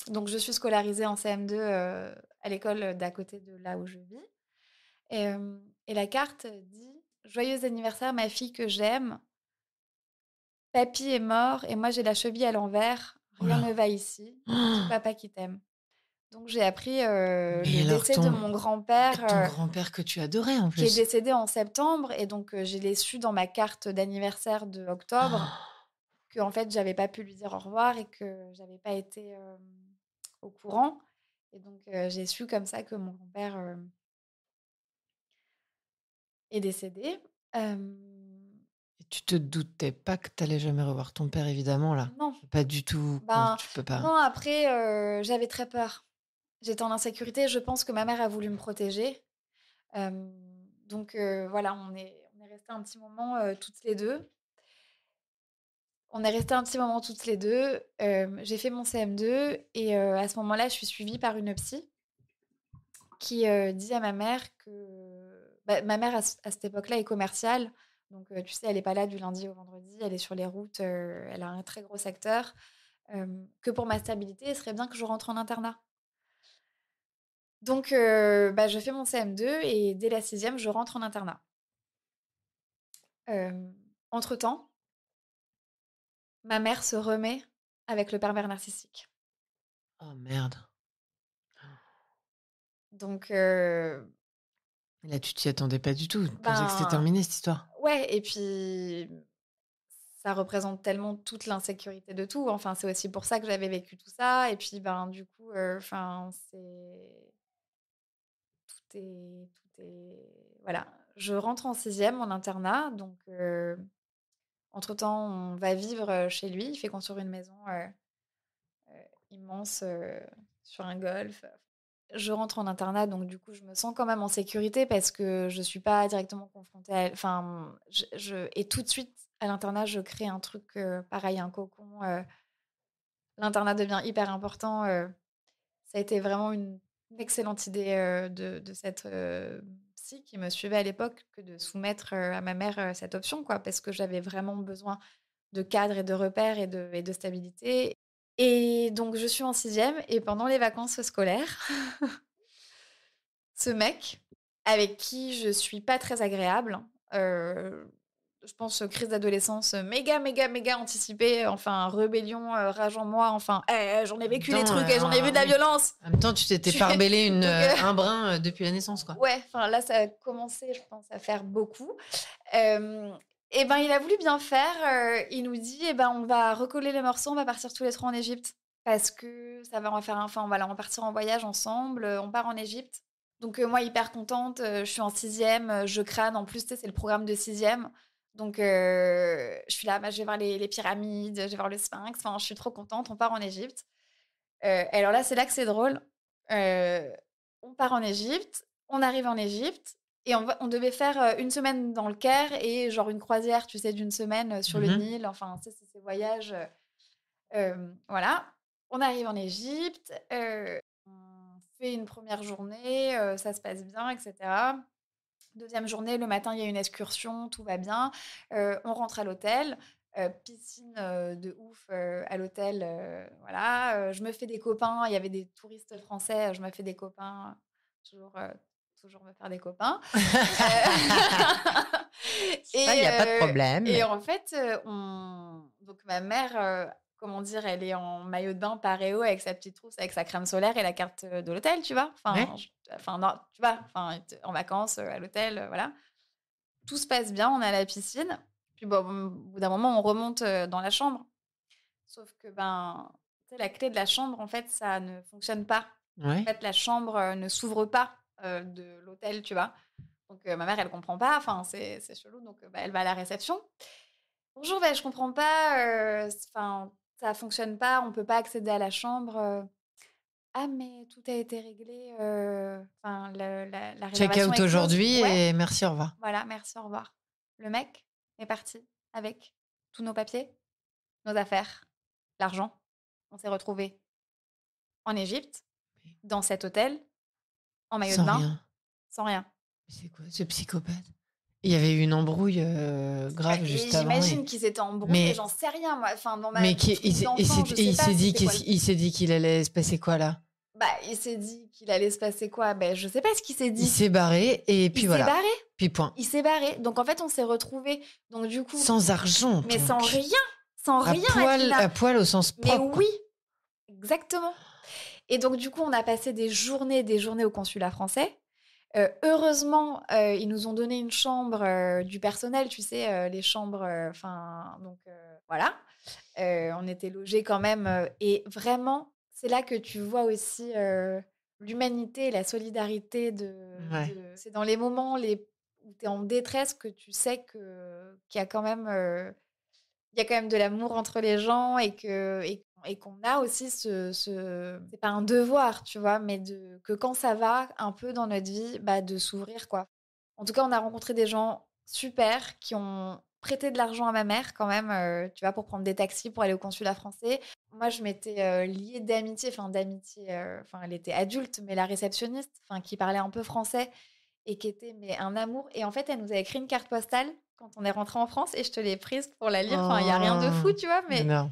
Donc je suis scolarisée en CM2, à l'école d'à côté de là où je vis et la carte dit: «Joyeux anniversaire ma fille que j'aime. Papy est mort et moi j'ai la cheville à l'envers. Oh Rien là! ne va ici. Dis papa qu'il t'aime». Donc j'ai appris, Mais le alors décès de mon grand-père, ton grand-père que tu adorais en qui est plus. décédé en septembre et donc je l'ai su dans ma carte d'anniversaire de octobre qu'en fait j'avais pas pu lui dire au revoir et que j'avais pas été, au courant. Et donc, j'ai su comme ça que mon grand-père, est décédé. Et tu te doutais pas que t'allais jamais revoir ton père, évidemment, là? Non, Pas du tout, ben, tu peux pas. non, après, j'avais très peur. J'étais en insécurité, je pense que ma mère a voulu me protéger. Hem, donc, voilà, on est restés un petit moment, toutes les 2. On est restés un petit moment toutes les 2. J'ai fait mon CM2 et à ce moment-là, je suis suivie par une psy qui, dit à ma mère que bah, ma mère à cette époque-là est commerciale, donc tu sais, elle est pas là du lundi au vendredi, elle est sur les routes, elle a un très gros secteur, que pour ma stabilité, il serait bien que je rentre en internat. Donc bah, je fais mon CM2 et dès la 6e, je rentre en internat. Entre-temps, ma mère se remet avec le pervers narcissique. Oh merde. Donc Et là, tu t'y attendais pas du tout. Tu pensais que c'était ben, terminé, cette histoire? ouais et puis ça représente tellement toute l'insécurité de tout. Enfin, c'est aussi pour ça que j'avais vécu tout ça et puis, ben, du coup, enfin, c'est tout est voilà. Je rentre en 6e en internat donc entre-temps, on va vivre, chez lui. Il fait construire une maison, immense, sur un golf. Je rentre en internat donc du coup, je me sens quand même en sécurité parce que je suis pas directement confrontée à elle. Enfin, je et tout de suite à l'internat, je crée un truc, pareil, un cocon, l'internat devient hyper important, ça a été vraiment une excellente idée, de cette, psy qui me suivait à l'époque que de soumettre, à ma mère, cette option, quoi. Parce que j'avais vraiment besoin de cadre et de repères et de stabilité et donc je suis en 6e et pendant les vacances scolaires, ce mec avec qui je suis pas très agréable, heu, je pense, crise d'adolescence, méga, méga, méga anticipée, enfin rébellion, rage en moi, enfin, j'en ai En même vécu des temps, trucs et j'en ai vu de la oui. violence. En même temps, tu t'étais Tu pas rebellé donc un brin, depuis la naissance, quoi. ouais, enfin là, ça a commencé, je pense, à faire beaucoup. Hem et ben, il a voulu bien faire, il nous dit: «Eh ben, on va recoller les morceaux, on va partir tous les 3 en Égypte parce que ça va on va faire un enfin, voilà, on va partir en voyage ensemble, on part en Égypte». Donc moi, hyper contente, je suis en 6e, je crâne. En plus, tu sais, c'est le programme de 6e. Donc je suis là, bah, je vais voir les pyramides, je vais voir le Sphinx, enfin, je suis trop contente, on part en Égypte. Et alors là, c'est là que c'est drôle. Heu, on part en Égypte, on arrive en Égypte et on devait faire, 1 semaine dans le Caire et genre une croisière, tu sais, d'1 semaine, sur le Mmh. Nil. Enfin, tu sais, c'est ces voyages, voilà. On arrive en Égypte, on fait une première journée, ça se passe bien et cetera. 2e journée, le matin, il y a une excursion, tout va bien. On rentre à l'hôtel, piscine, de ouf, à l'hôtel, voilà, je me fais des copains. Il y avait des touristes français, je me fais des copains, toujours, toujours me faire des copains. Ça, il y a pas de problème. Et en fait, on donc ma mère, comment dire? Elle est en maillot de bain paréo avec sa petite trousse, avec sa crème solaire et la carte, de l'hôtel, tu vois? Ouais. Enfin non, tu vois? Enfin, t en vacances, à l'hôtel, voilà. Tout se passe bien, on est à la piscine. Puis bon, au bout d'un moment, on remonte, dans la chambre. Sauf que, ben, tu sais, la clé de la chambre, en fait, ça ne fonctionne pas. En Ouais. fait, la chambre, ne s'ouvre pas, de l'hôtel, tu vois? Donc ma mère, elle comprend pas, enfin, c'est chelou, donc bah, elle va à la réception. «Bonjour, bah, je comprends pas, enfin, ça fonctionne pas, on peut pas accéder à la chambre, «Ah mais tout a été réglé, enfin le la Check réservation out est close». aujourd'hui «Ouais, et merci, au revoir. voilà, merci, au revoir». Le mec est parti avec tous nos papiers, nos affaires, l'argent. On s'est retrouvés en Égypte, dans cet hôtel, en maillot de Sans bain, rien. sans rien. Mais c'est quoi ce psychopathe? Il y avait eu une embrouille, Bah grave et juste avant j'imagine qu'ils étaient embrouillés, mais j'en sais rien moi, enfin dans ma mais qui truc d'enfant, je sais il pas s'est dit c'était quoi le il s'est dit qu'il allait se passer quoi, là? bah, il s'est dit qu'il allait se passer quoi? Ben je sais pas ce qu'il s'est Il dit. s'est barré et Il puis s'est voilà. barré, Puis point. il s'est barré. Donc en fait, on s'est retrouvés, donc du coup Sans argent mais sans donc. rien, sans rien Adeline. À poil au sens Mais propre, quoi. oui, exactement. Et donc du coup, on a passé des journées au consulat français. Heureusement, ils nous ont donné une chambre, du personnel, tu sais, les chambres, enfin donc voilà. On était logés quand même, et vraiment, c'est là que tu vois aussi, l'humanité et la solidarité Ouais. c'est dans les moments où tu es en détresse que tu sais qu'il y a quand même, il y a quand même de l'amour entre les gens et qu'on a aussi c'est pas un devoir, tu vois? Mais que quand ça va un peu dans notre vie, bah, de s'ouvrir, quoi. En tout cas, on a rencontré des gens super qui ont prêté de l'argent à ma mère quand même, tu vois? Pour prendre des taxis pour aller au consulat français. Moi, je m'étais, liée d'amitié, enfin, elle était adulte, mais la réceptionniste, enfin, qui parlait un peu français et qui était mais un amour et en fait, elle nous a écrit une carte postale quand on est rentré en France et je te l'ai prise pour la lire. Enfin, il y a rien de Oh! fou, tu vois? Mais Mais non.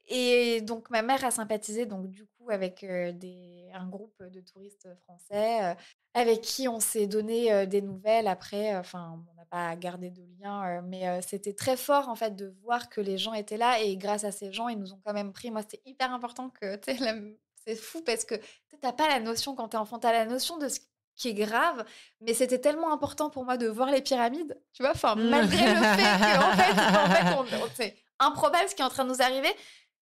et donc ma mère a sympathisé donc du coup avec, un groupe de touristes français, avec qui on s'est donné, des nouvelles après, enfin on n'a pas gardé de lien, mais c'était très fort en fait de voir que les gens étaient là et grâce à ces gens, ils nous ont quand même pris moi c'était hyper important que tu sais c'est fou parce que tu sais, pas la notion quand tu es enfant, tu as la notion de ce qui est grave, mais c'était tellement important pour moi de voir les pyramides, tu vois? Enfin malgré le fait qu'en fait on c'est improbable ce qui est en train de nous arriver,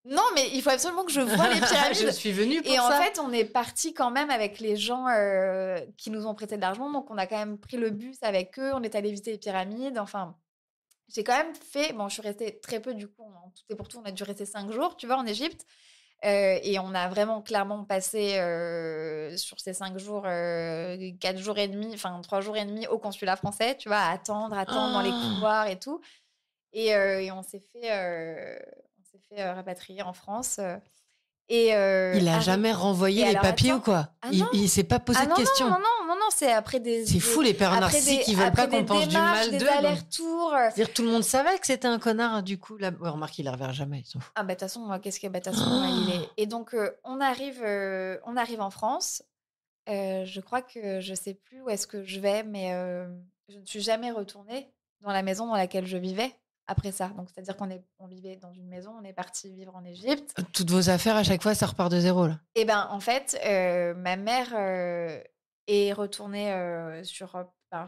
non, mais il faut absolument que je voie les Je pyramides suis venue et pour en ça. fait, on est parti quand même avec les gens, qui nous ont prêté de l'argent, donc on a quand même pris le bus avec eux, on est allé visiter les pyramides, enfin, j'ai quand même fait bon, je suis restée très peu du coup, en tout et pour tout, on a dû rester 5 jours, tu vois, en Égypte, et on a vraiment clairement passé, sur ces 5 jours, 4 jours et demi, enfin 3 jours et demi au consulat français, tu vois, à attendre dans les Oh! couloirs et tout et on s'est fait, rapatrier en France, Il a arri jamais renvoyé et les alors papiers ou attends quoi? ah non! Il s'est pas Ah posé de non, non, questions? non, non, non, non, c'est C'est fou les pères narcissiques, ils veulent pas après des qu'on pense du démarches, mal des d'eux, donc allers-retours, c'est-à-dire tout le monde savait que c'était un connard du coup là ouais remarque il la reverra jamais, il s'en fout. ah bah, de toute façon, qu'est-ce que bah, de toute façon, il est et donc on arrive en France, je crois que je sais plus où est-ce que je vais, mais je ne suis jamais retournée dans la maison dans laquelle je vivais après ça. Donc c'est-à-dire on vivait dans une maison, on est parti vivre en Égypte. Toutes vos affaires à chaque fois ça repart de zéro là? Et ben, en fait, ma mère, est retournée,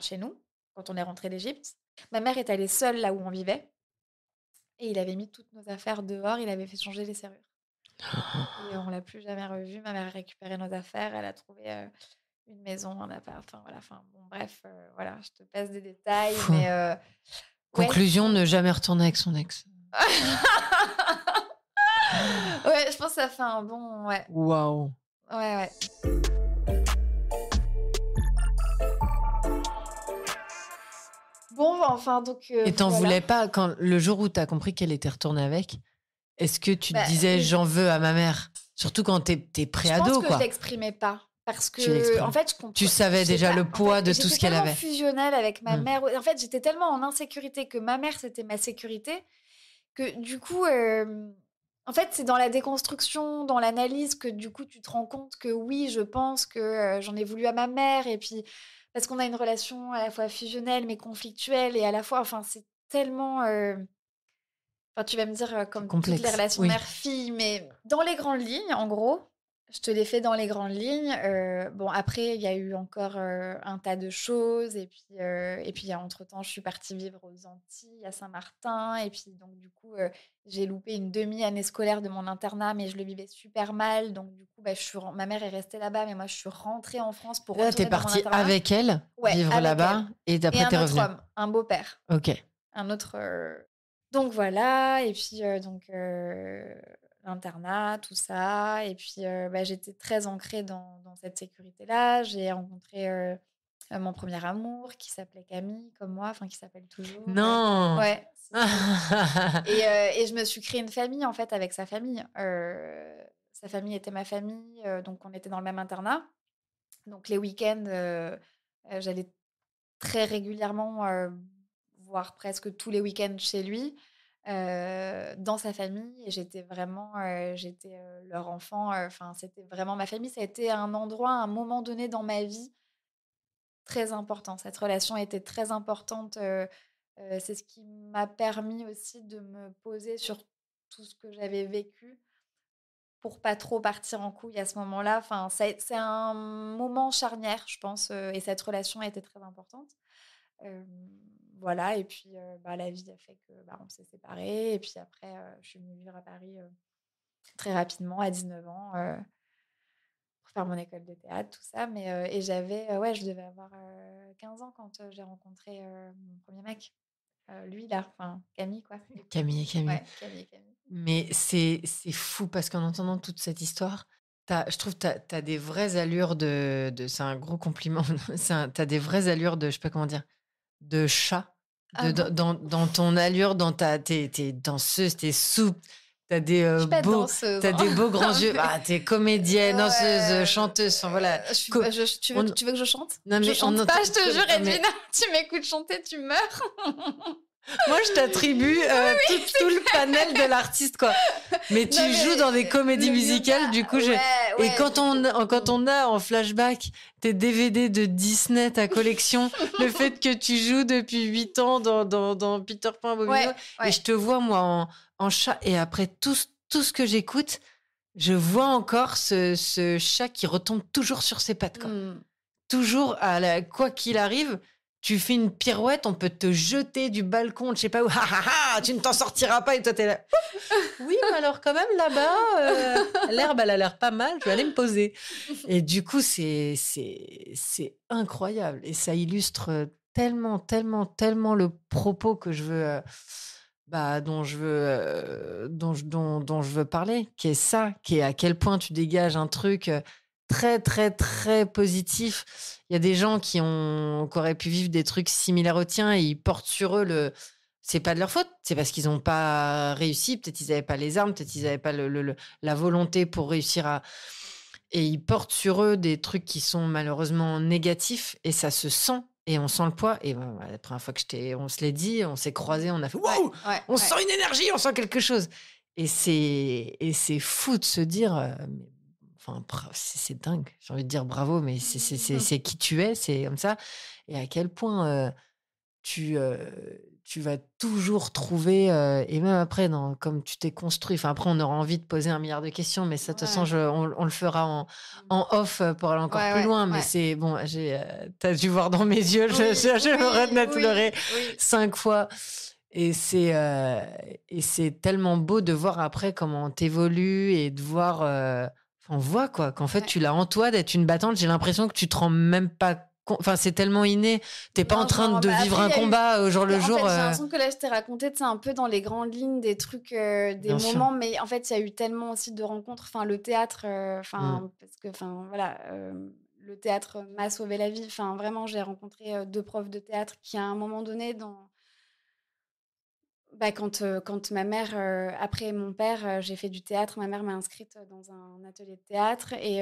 chez nous, quand on est rentré d'Égypte. Ma mère est allée seule là où on vivait et il avait mis toutes nos affaires dehors, il avait fait changer les serrures et on l'a plus jamais revu. Ma mère a récupéré nos affaires, elle a trouvé, une maison, un appart, enfin voilà, enfin bon bref, voilà, je te passe des détails, Fou. mais ouais, Conclusion, fou. ne jamais retourner avec son ex. Ouais, je pense que ça fait un bon ouais, Waouh! ouais, ouais. Bon, enfin donc Et t'en voilà. voulais pas quand le jour où t'as compris qu'elle était retournée avec, est-ce que tu te Bah, disais: oui. «J'en veux à ma mère»? Surtout quand t'es Je pense pré-ado que je quoi. l'exprimais pas parce Tu que, en l'exprimes. fait, Tu je savais sais déjà pas, le en fait, poids de tout j'étais ce qu'elle tellement avait. fusionnelle avec ma Mmh. mère. En fait, j'étais tellement en insécurité que ma mère, c'était ma sécurité, que du coup, en fait, c'est dans la déconstruction, dans l'analyse que du coup, tu te rends compte que oui, je pense que, j'en ai voulu à ma mère et puis parce qu'on a une relation à la fois fusionnelle mais conflictuelle et à la fois enfin, c'est tellement, enfin, tu vas me dire, C'est comme toutes les complexe. relations Oui. mère-fille, mais dans les grandes lignes, en gros, je te l'ai fait dans les grandes lignes. Bon, après, il y a eu encore, un tas de choses et puis, entre-temps, je suis partie vivre aux Antilles, à Saint-Martin et puis donc du coup, j'ai loupé une demi-année scolaire de mon internat, mais je le vivais super mal. Donc du coup, bah, je suis ren ma mère est restée là-bas, mais moi, je suis rentrée en France pour Là, tu es retourner dans mon partie internat. avec elle, Ouais, vivre avec elle là-bas et et après tu un es autre revenue? homme, un beau-père. OK. Un autre, donc voilà et puis, l'internat, tout ça et puis, bah, j'étais très ancrée dans cette sécurité-là. J'ai rencontré, mon premier amour qui s'appelait Camille comme moi, enfin qui s'appelle toujours, Non! ouais, si, si et je me suis créée une famille, en fait, avec sa famille. Sa famille était ma famille, donc on était dans le même internat. Donc les week-ends, j'allais très régulièrement, voire presque tous les week-ends chez lui, dans sa famille et j'étais, leur enfant, enfin, c'était vraiment ma famille. Ça a été un endroit, un moment donné dans ma vie très important. Cette relation était très importante, c'est ce qui m'a permis aussi de me poser sur tout ce que j'avais vécu pour pas trop partir en couille à ce moment-là. Enfin, c'est un moment charnière, je pense, et cette relation a été très importante. Hem, voilà et puis, bah, la vie a fait que, bah, on s'est séparés et puis après, je suis venue vivre à Paris, très rapidement à 19 ans. pour faire mon école de théâtre, tout ça. Mais, et j'avais, ouais, je devais avoir 15 ans quand j'ai rencontré mon premier mec. Lui, là, enfin, Camille, quoi. Du coup. Camille et Camille. Ouais, Camille et Camille. Mais c'est fou parce qu'en entendant toute cette histoire, je trouve que tu as des vraies allures c'est un gros compliment. Tu as des vraies allures de, je sais pas comment dire, de chat. Ah bon? Dans ton allure, t'es danseuse, t'es souple, t'as des Je suis pas beaux, danseuse, t'as hein. des beaux grands yeux. Mais Ah, t'es comédienne, danseuse, ouais, chanteuse. Enfin voilà. tu On- veux que je chante? Non Je mais on chante pas, je te entend- jure, non, mais Edwina. Tu m'écoutes chanter, tu meurs. moi je t'attribue tout le panel de l'artiste quoi. Mais tu Non, joues dans des comédies le musicales, yoga, du coup ouais, et ouais, quand du coup. quand on a en flashback tes DVD de Disney, ta collection, le fait que tu joues depuis 8 ans dans Peter Pan, Bobino, Ouais, et ouais. je te vois moi en chat, et après tout ce que j'écoute, je vois encore ce chat qui retombe toujours sur ses pattes quoi. Hmm. Toujours quoi qu'il arrive, tu fais une pirouette, on peut te jeter du balcon, je sais pas où, tu ne t'en sortiras pas, et toi t'es là. Oui, mais alors quand même là-bas, l'herbe elle a l'air pas mal, je vais aller me poser. Et du coup c'est incroyable et ça illustre tellement le propos que je veux, dont je veux parler, qui est ça, qui est à quel point tu dégages un truc très, très, très positif. Il y a des gens qui auraient pu vivre des trucs similaires aux tiens et ils portent sur eux c'est pas de leur faute, c'est parce qu'ils n'ont pas réussi. Peut-être ils n'avaient pas les armes, peut-être ils n'avaient pas la volonté pour réussir à. Et ils portent sur eux des trucs qui sont malheureusement négatifs et ça se sent. Et on sent le poids. Et la première fois que on se l'est dit, on s'est croisés, on a fait waouh, on sent une énergie, on sent quelque chose. Et c'est fou de se dire, enfin, c'est dingue. J'ai envie de dire bravo, mais c'est qui tu es, c'est comme ça. Et à quel point tu vas toujours trouver, et même après, comme tu t'es construit, enfin après, on aura envie de poser 1 milliard de questions, mais ça, de toute façon, on le fera en off pour aller encore plus loin. Mais c'est bon, t'as dû voir dans mes yeux, j'aurais de pleurer 5 fois. Et c'est tellement beau de voir après comment t'évolues et de voir, on voit quoi, qu'en fait, tu l'as en toi d'être une battante. J'ai l'impression que tu te rends même pas. Enfin, c'est tellement inné. T'es pas en train de vivre un combat au jour le jour. En fait, j'ai l'impression que là, je t'ai raconté, c'est un peu dans les grandes lignes des trucs, des moments, mais en fait, il y a eu tellement aussi de rencontres. Enfin, le théâtre, parce que, enfin, voilà, le théâtre m'a sauvé la vie. Enfin, vraiment, j'ai rencontré 2 profs de théâtre qui, à un moment donné, quand ma mère, après mon père, j'ai fait du théâtre. Ma mère m'a inscrite dans un atelier de théâtre et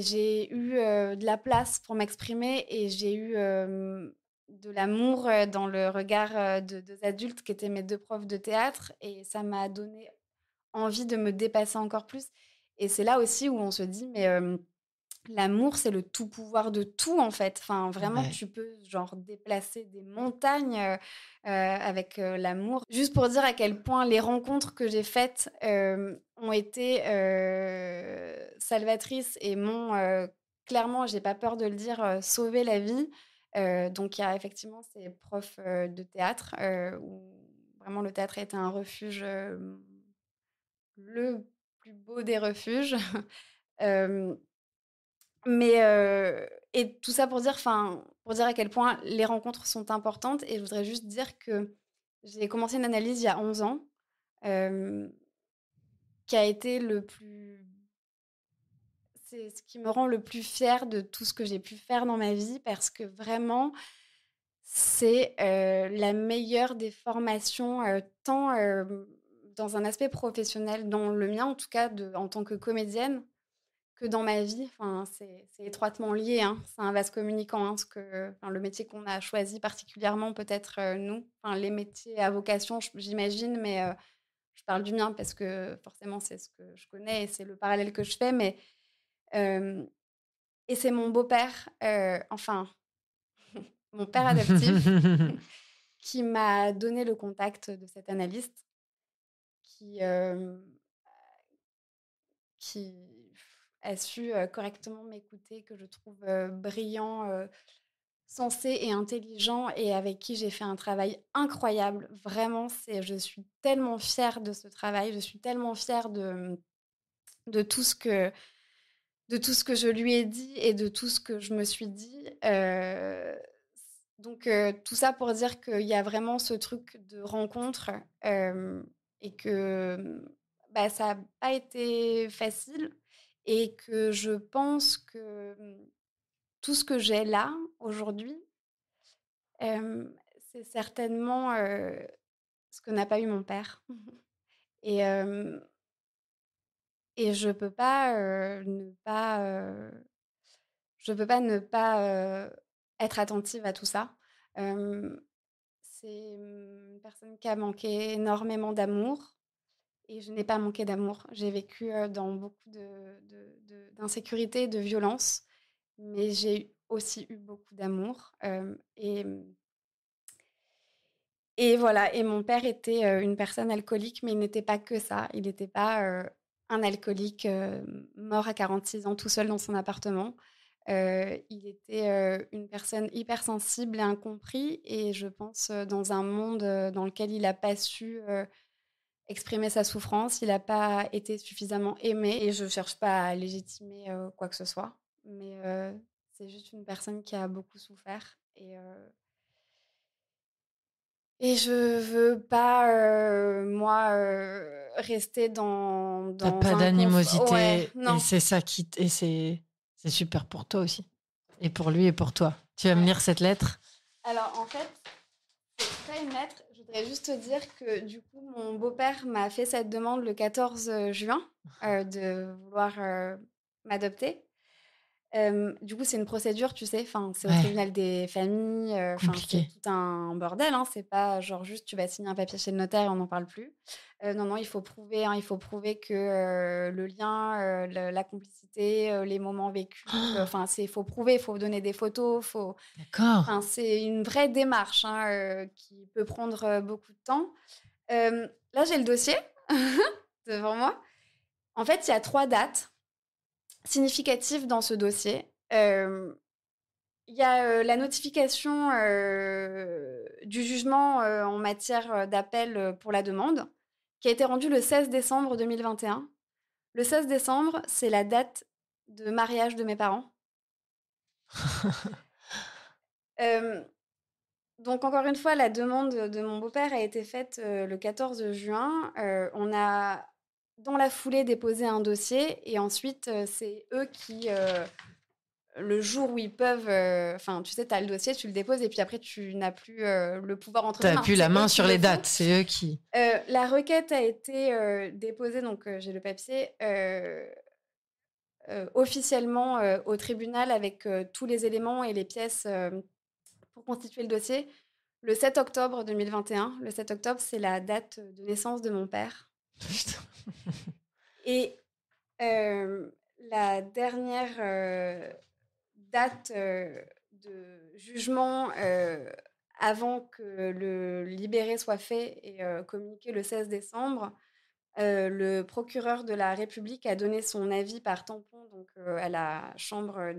j'ai eu de la place pour m'exprimer et j'ai eu de l'amour dans le regard de 2 adultes qui étaient mes 2 profs de théâtre et ça m'a donné envie de me dépasser encore plus. Et c'est là aussi où on se dit, mais l'amour, c'est le tout pouvoir de tout, en fait. Enfin, vraiment, tu peux, genre, déplacer des montagnes avec l'amour. Juste pour dire à quel point les rencontres que j'ai faites ont été salvatrices et m'ont, clairement, j'ai pas peur de le dire, sauvé la vie. Donc, il y a effectivement ces profs de théâtre où vraiment le théâtre a été un refuge, le plus beau des refuges. Hem Mais et tout ça pour dire à quel point les rencontres sont importantes et je voudrais juste dire que j'ai commencé une analyse il y a 11 ans, hem, qui a été c'est ce qui me rend le plus fière de tout ce que j'ai pu faire dans ma vie parce que vraiment, c'est, la meilleure des formations, tant, dans un aspect professionnel, dans le mien en tout cas en tant que comédienne, que dans ma vie, enfin, c'est étroitement lié, hein. C'est un vase communicant, hein, le métier qu'on a choisi particulièrement peut-être, nous. Enfin, les métiers à vocation, j'imagine, mais je parle du mien parce que forcément, c'est ce que je connais et c'est le parallèle que je fais, mais hem et c'est mon beau-père, enfin, mon père adoptif qui m'a donné le contact de cet analyste qui, qui a su, correctement m'écouter, que je trouve, brillant, sensé et intelligent et avec qui j'ai fait un travail incroyable. Vraiment, je suis tellement fière de ce travail, je suis tellement fière de tout ce que de tout ce que je lui ai dit et de tout ce que je me suis dit. Donc, tout ça pour dire qu'il y a vraiment ce truc de rencontre, et que, bah, ça n'a pas été facile et que je pense que, tout ce que j'ai là, aujourd'hui, hem, c'est certainement, ce que n'a pas eu mon père. Et je peux pas, je peux pas ne pas, être attentive à tout ça. Hem, c'est, une personne qui a manqué énormément d'amour et je n'ai pas manqué d'amour. J'ai vécu, dans beaucoup d'insécurité, de violence, mais j'ai aussi eu beaucoup d'amour, et voilà. Et mon père était, une personne alcoolique, mais il n'était pas que ça. Il n'était pas, un alcoolique, mort à 46 ans tout seul dans son appartement. Il était, une personne hypersensible et incompris et je pense, dans un monde, dans lequel il n'a pas su, exprimer sa souffrance. Il n'a pas été suffisamment aimé et je ne cherche pas à légitimer, quoi que ce soit. Mais, c'est juste une personne qui a beaucoup souffert et je veux pas, moi, rester T'as dans pas un ouais, d'animosité et non. c'est ça et c'est super pour toi aussi. Et pour lui et pour toi. Tu vas me Ouais. lire cette lettre? Alors en fait, c'est pas une lettre, je voudrais juste te dire que du coup, mon beau-père m'a fait cette demande le 14 juin, de vouloir, m'adopter. Du coup, c'est une procédure, tu sais, enfin, c'est au Ouais, tribunal des familles, enfin, c'est compliqué. tout un bordel, hein. C'est pas genre juste tu vas signer un papier chez le notaire et on n'en parle plus. Non, non, il faut prouver, hein, il faut prouver que, le lien, la complicité, les moments vécus, enfin, il faut prouver, il faut donner des photos, D'accord. enfin, c'est une vraie démarche, hein, qui peut prendre, beaucoup de temps. Là, j'ai le dossier devant moi. En fait, il y a 3 dates significatives dans ce dossier. Il y a, la notification, du jugement, en matière, d'appel, pour la demande, qui a été rendue le 16 décembre 2021. Le 16 décembre, c'est la date de mariage de mes parents. Hem, donc encore une fois, la demande de mon beau-père a été faite, le 14 juin. On a, dans la foulée, déposé un dossier et ensuite, c'est eux qui, le jour où ils peuvent, enfin, tu sais, tu as le dossier, tu le déposes et puis après tu n'as plus, le pouvoir entre tes T'as mains. plus la C'est eux main qui sur le les font. dates, c'est eux qui. La requête a été, déposée, donc j'ai le papier, officiellement, au tribunal avec, tous les éléments et les pièces, pour constituer le dossier, le 7 octobre 2021. Le 7 octobre, c'est la date de naissance de mon père Putain. et la dernière, date, de jugement, avant que le libéré soit fait et communiqué le 16 décembre, le procureur de la République a donné son avis par tampon, donc à la chambre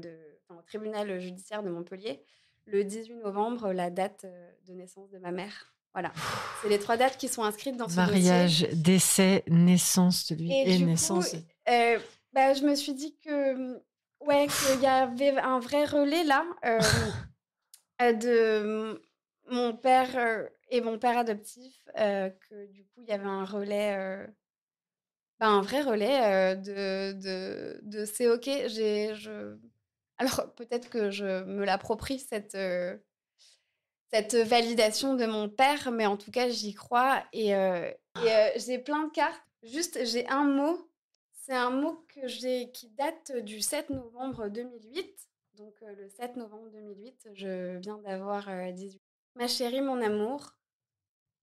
au tribunal judiciaire de Montpellier, le 18 novembre, la date, de naissance de ma mère. Voilà. C'est les 3 dates qui sont inscrites dans ce dossier Mariage, décès, naissance de lui et et du coup, naissance de... bah, je me suis dit que, ouais, qu'il y avait un vrai relais là, de mon père, et mon père adoptif, que du coup, il y avait un relais, bah, un vrai relais, de «C'est OK». Alors peut-être que je me l'approprie cette validation de mon père, mais en tout cas, j'y crois j'ai plein de cartes. Juste, j'ai un mot. C'est un mot qui date du 7 novembre 2008. Donc, le 7 novembre 2008, je viens d'avoir, 18. Ma chérie, mon amour,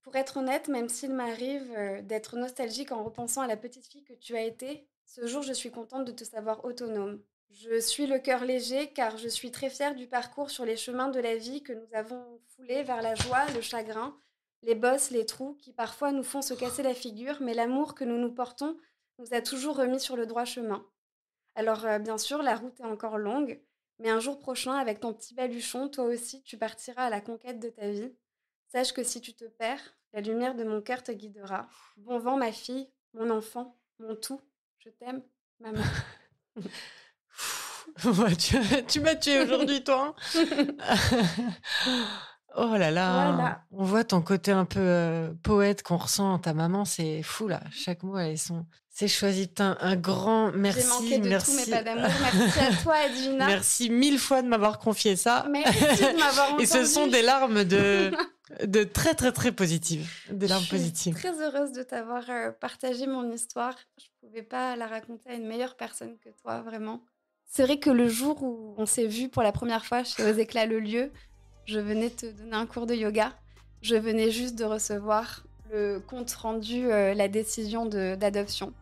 pour être honnête, même s'il m'arrive, d'être nostalgique en repensant à la petite fille que tu as été, ce jour, je suis contente de te savoir autonome. Je suis le cœur léger car je suis très fière du parcours sur les chemins de la vie que nous avons foulés vers la joie, le chagrin, les bosses, les trous qui parfois nous font se casser la figure, mais l'amour que nous nous portons nous a toujours remis sur le droit chemin. Alors, bien sûr, la route est encore longue, mais un jour prochain, avec ton petit baluchon, toi aussi, tu partiras à la conquête de ta vie. Sache que si tu te perds, la lumière de mon cœur te guidera. Bon vent, ma fille, mon enfant, mon tout. Je t'aime, maman. Ouais, tu m'as tué aujourd'hui, toi. Oh là là, Voilà. on voit ton côté un peu poète qu'on ressent en ta maman, c'est fou là. Chaque mot, c'est choisi. Putain, un grand J'ai manqué merci, de tout, mais pas merci. d'amour. Merci à toi, Edwina. Merci 1000 fois de m'avoir confié ça. Merci de m'avoir entendu. Et ce sont des larmes de très, très, très positives. Des larmes Je suis positives. très heureuse de t'avoir partagé mon histoire. Je ne pouvais pas la raconter à une meilleure personne que toi, vraiment. C'est vrai que le jour où on s'est vu pour la première fois chez Aux Éclats le lieu, je venais te donner un cours de yoga. Je venais juste de recevoir le compte rendu, la décision d'adoption.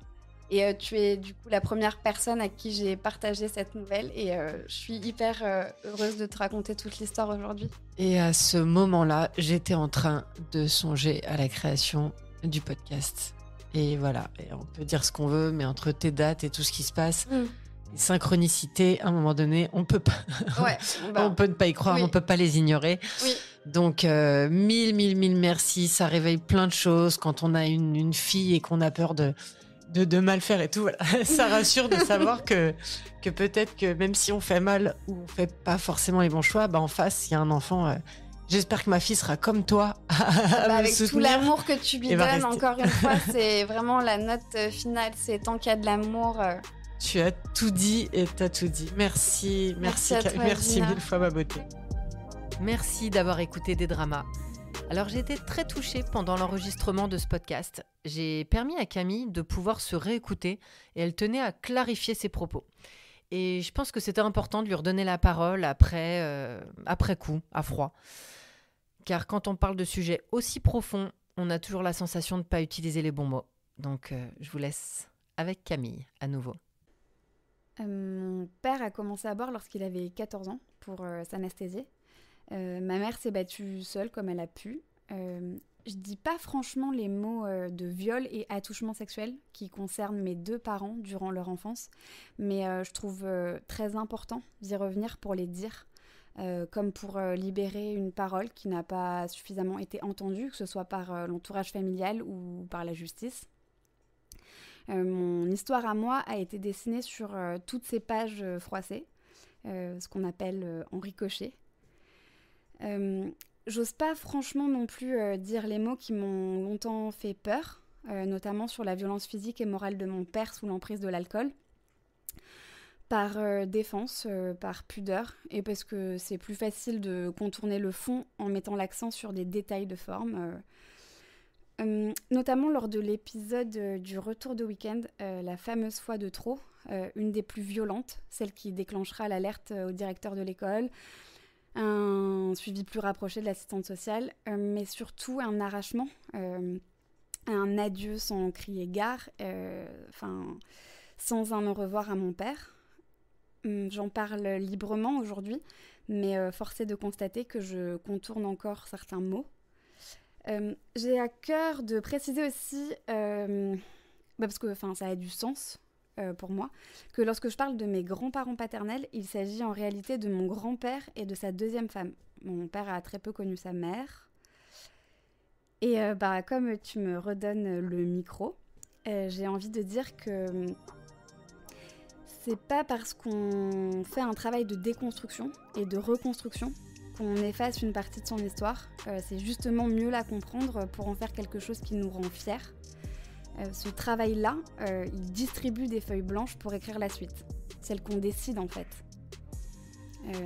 Et tu es du coup la première personne à qui j'ai partagé cette nouvelle. Et je suis hyper heureuse de te raconter toute l'histoire aujourd'hui. Et à ce moment-là, j'étais en train de songer à la création du podcast. Et voilà, et on peut dire ce qu'on veut, mais entre tes dates et tout ce qui se passe, les synchronicités, à un moment donné, on peut pas, Ouais, on peut ne pas y croire, oui. on peut pas les ignorer. Oui. Donc, mille merci. Ça réveille plein de choses quand on a une fille et qu'on a peur de mal faire et tout. Voilà. Ça rassure de savoir que peut-être que même si on fait mal ou on fait pas forcément les bons choix, bah en face, il y a un enfant. J'espère que ma fille sera comme toi. Avec tout l'amour que tu lui donnes, rester. encore une fois, c'est vraiment la note finale. C'est tant qu'il y a de l'amour. Tu as tout dit et t'as tout dit. Merci Merci à toi, merci Edwina. 1000 fois ma beauté. Merci d'avoir écouté Des Dramas. Alors j'ai été très touchée pendant l'enregistrement de ce podcast. J'ai permis à Camille de pouvoir se réécouter et elle tenait à clarifier ses propos. Et je pense que c'était important de lui redonner la parole après coup, à froid. Car quand on parle de sujets aussi profonds, on a toujours la sensation de ne pas utiliser les bons mots. Donc je vous laisse avec Camille à nouveau. Mon père a commencé à boire lorsqu'il avait 14 ans pour s'anesthésier. Ma mère s'est battue seule comme elle a pu. Je dis pas franchement les mots de viol et attouchement sexuel qui concernent mes deux parents durant leur enfance, mais je trouve très important d'y revenir pour les dire, comme pour libérer une parole qui n'a pas suffisamment été entendue, que ce soit par l'entourage familial ou par la justice. Mon histoire à moi a été dessinée sur toutes ces pages froissées, ce qu'on appelle en ricochet. J'ose pas franchement non plus dire les mots qui m'ont longtemps fait peur, notamment sur la violence physique et morale de mon père sous l'emprise de l'alcool, par défense, par pudeur, et parce que c'est plus facile de contourner le fond en mettant l'accent sur des détails de forme. Notamment lors de l'épisode du retour de week-end, la fameuse fois de trop, une des plus violentes, celle qui déclenchera l'alerte au directeur de l'école, un suivi plus rapproché de l'assistante sociale, mais surtout un arrachement, un adieu sans crier gare, sans un au revoir à mon père. J'en parle librement aujourd'hui, mais force est de constater que je contourne encore certains mots. J'ai à cœur de préciser aussi, parce que ça a du sens pour moi, que lorsque je parle de mes grands-parents paternels, il s'agit en réalité de mon grand-père et de sa deuxième femme. Mon père a très peu connu sa mère. Et comme tu me redonnes le micro, j'ai envie de dire que c'est pas parce qu'on fait un travail de déconstruction et de reconstruction qu'on efface une partie de son histoire. C'est justement mieux la comprendre pour en faire quelque chose qui nous rend fiers. Ce travail-là, il distribue des feuilles blanches pour écrire la suite, celle qu'on décide en fait.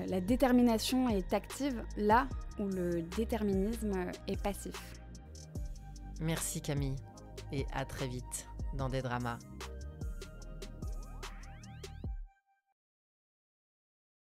La détermination est active là où le déterminisme est passif. Merci Camille et à très vite dans Des Dramas.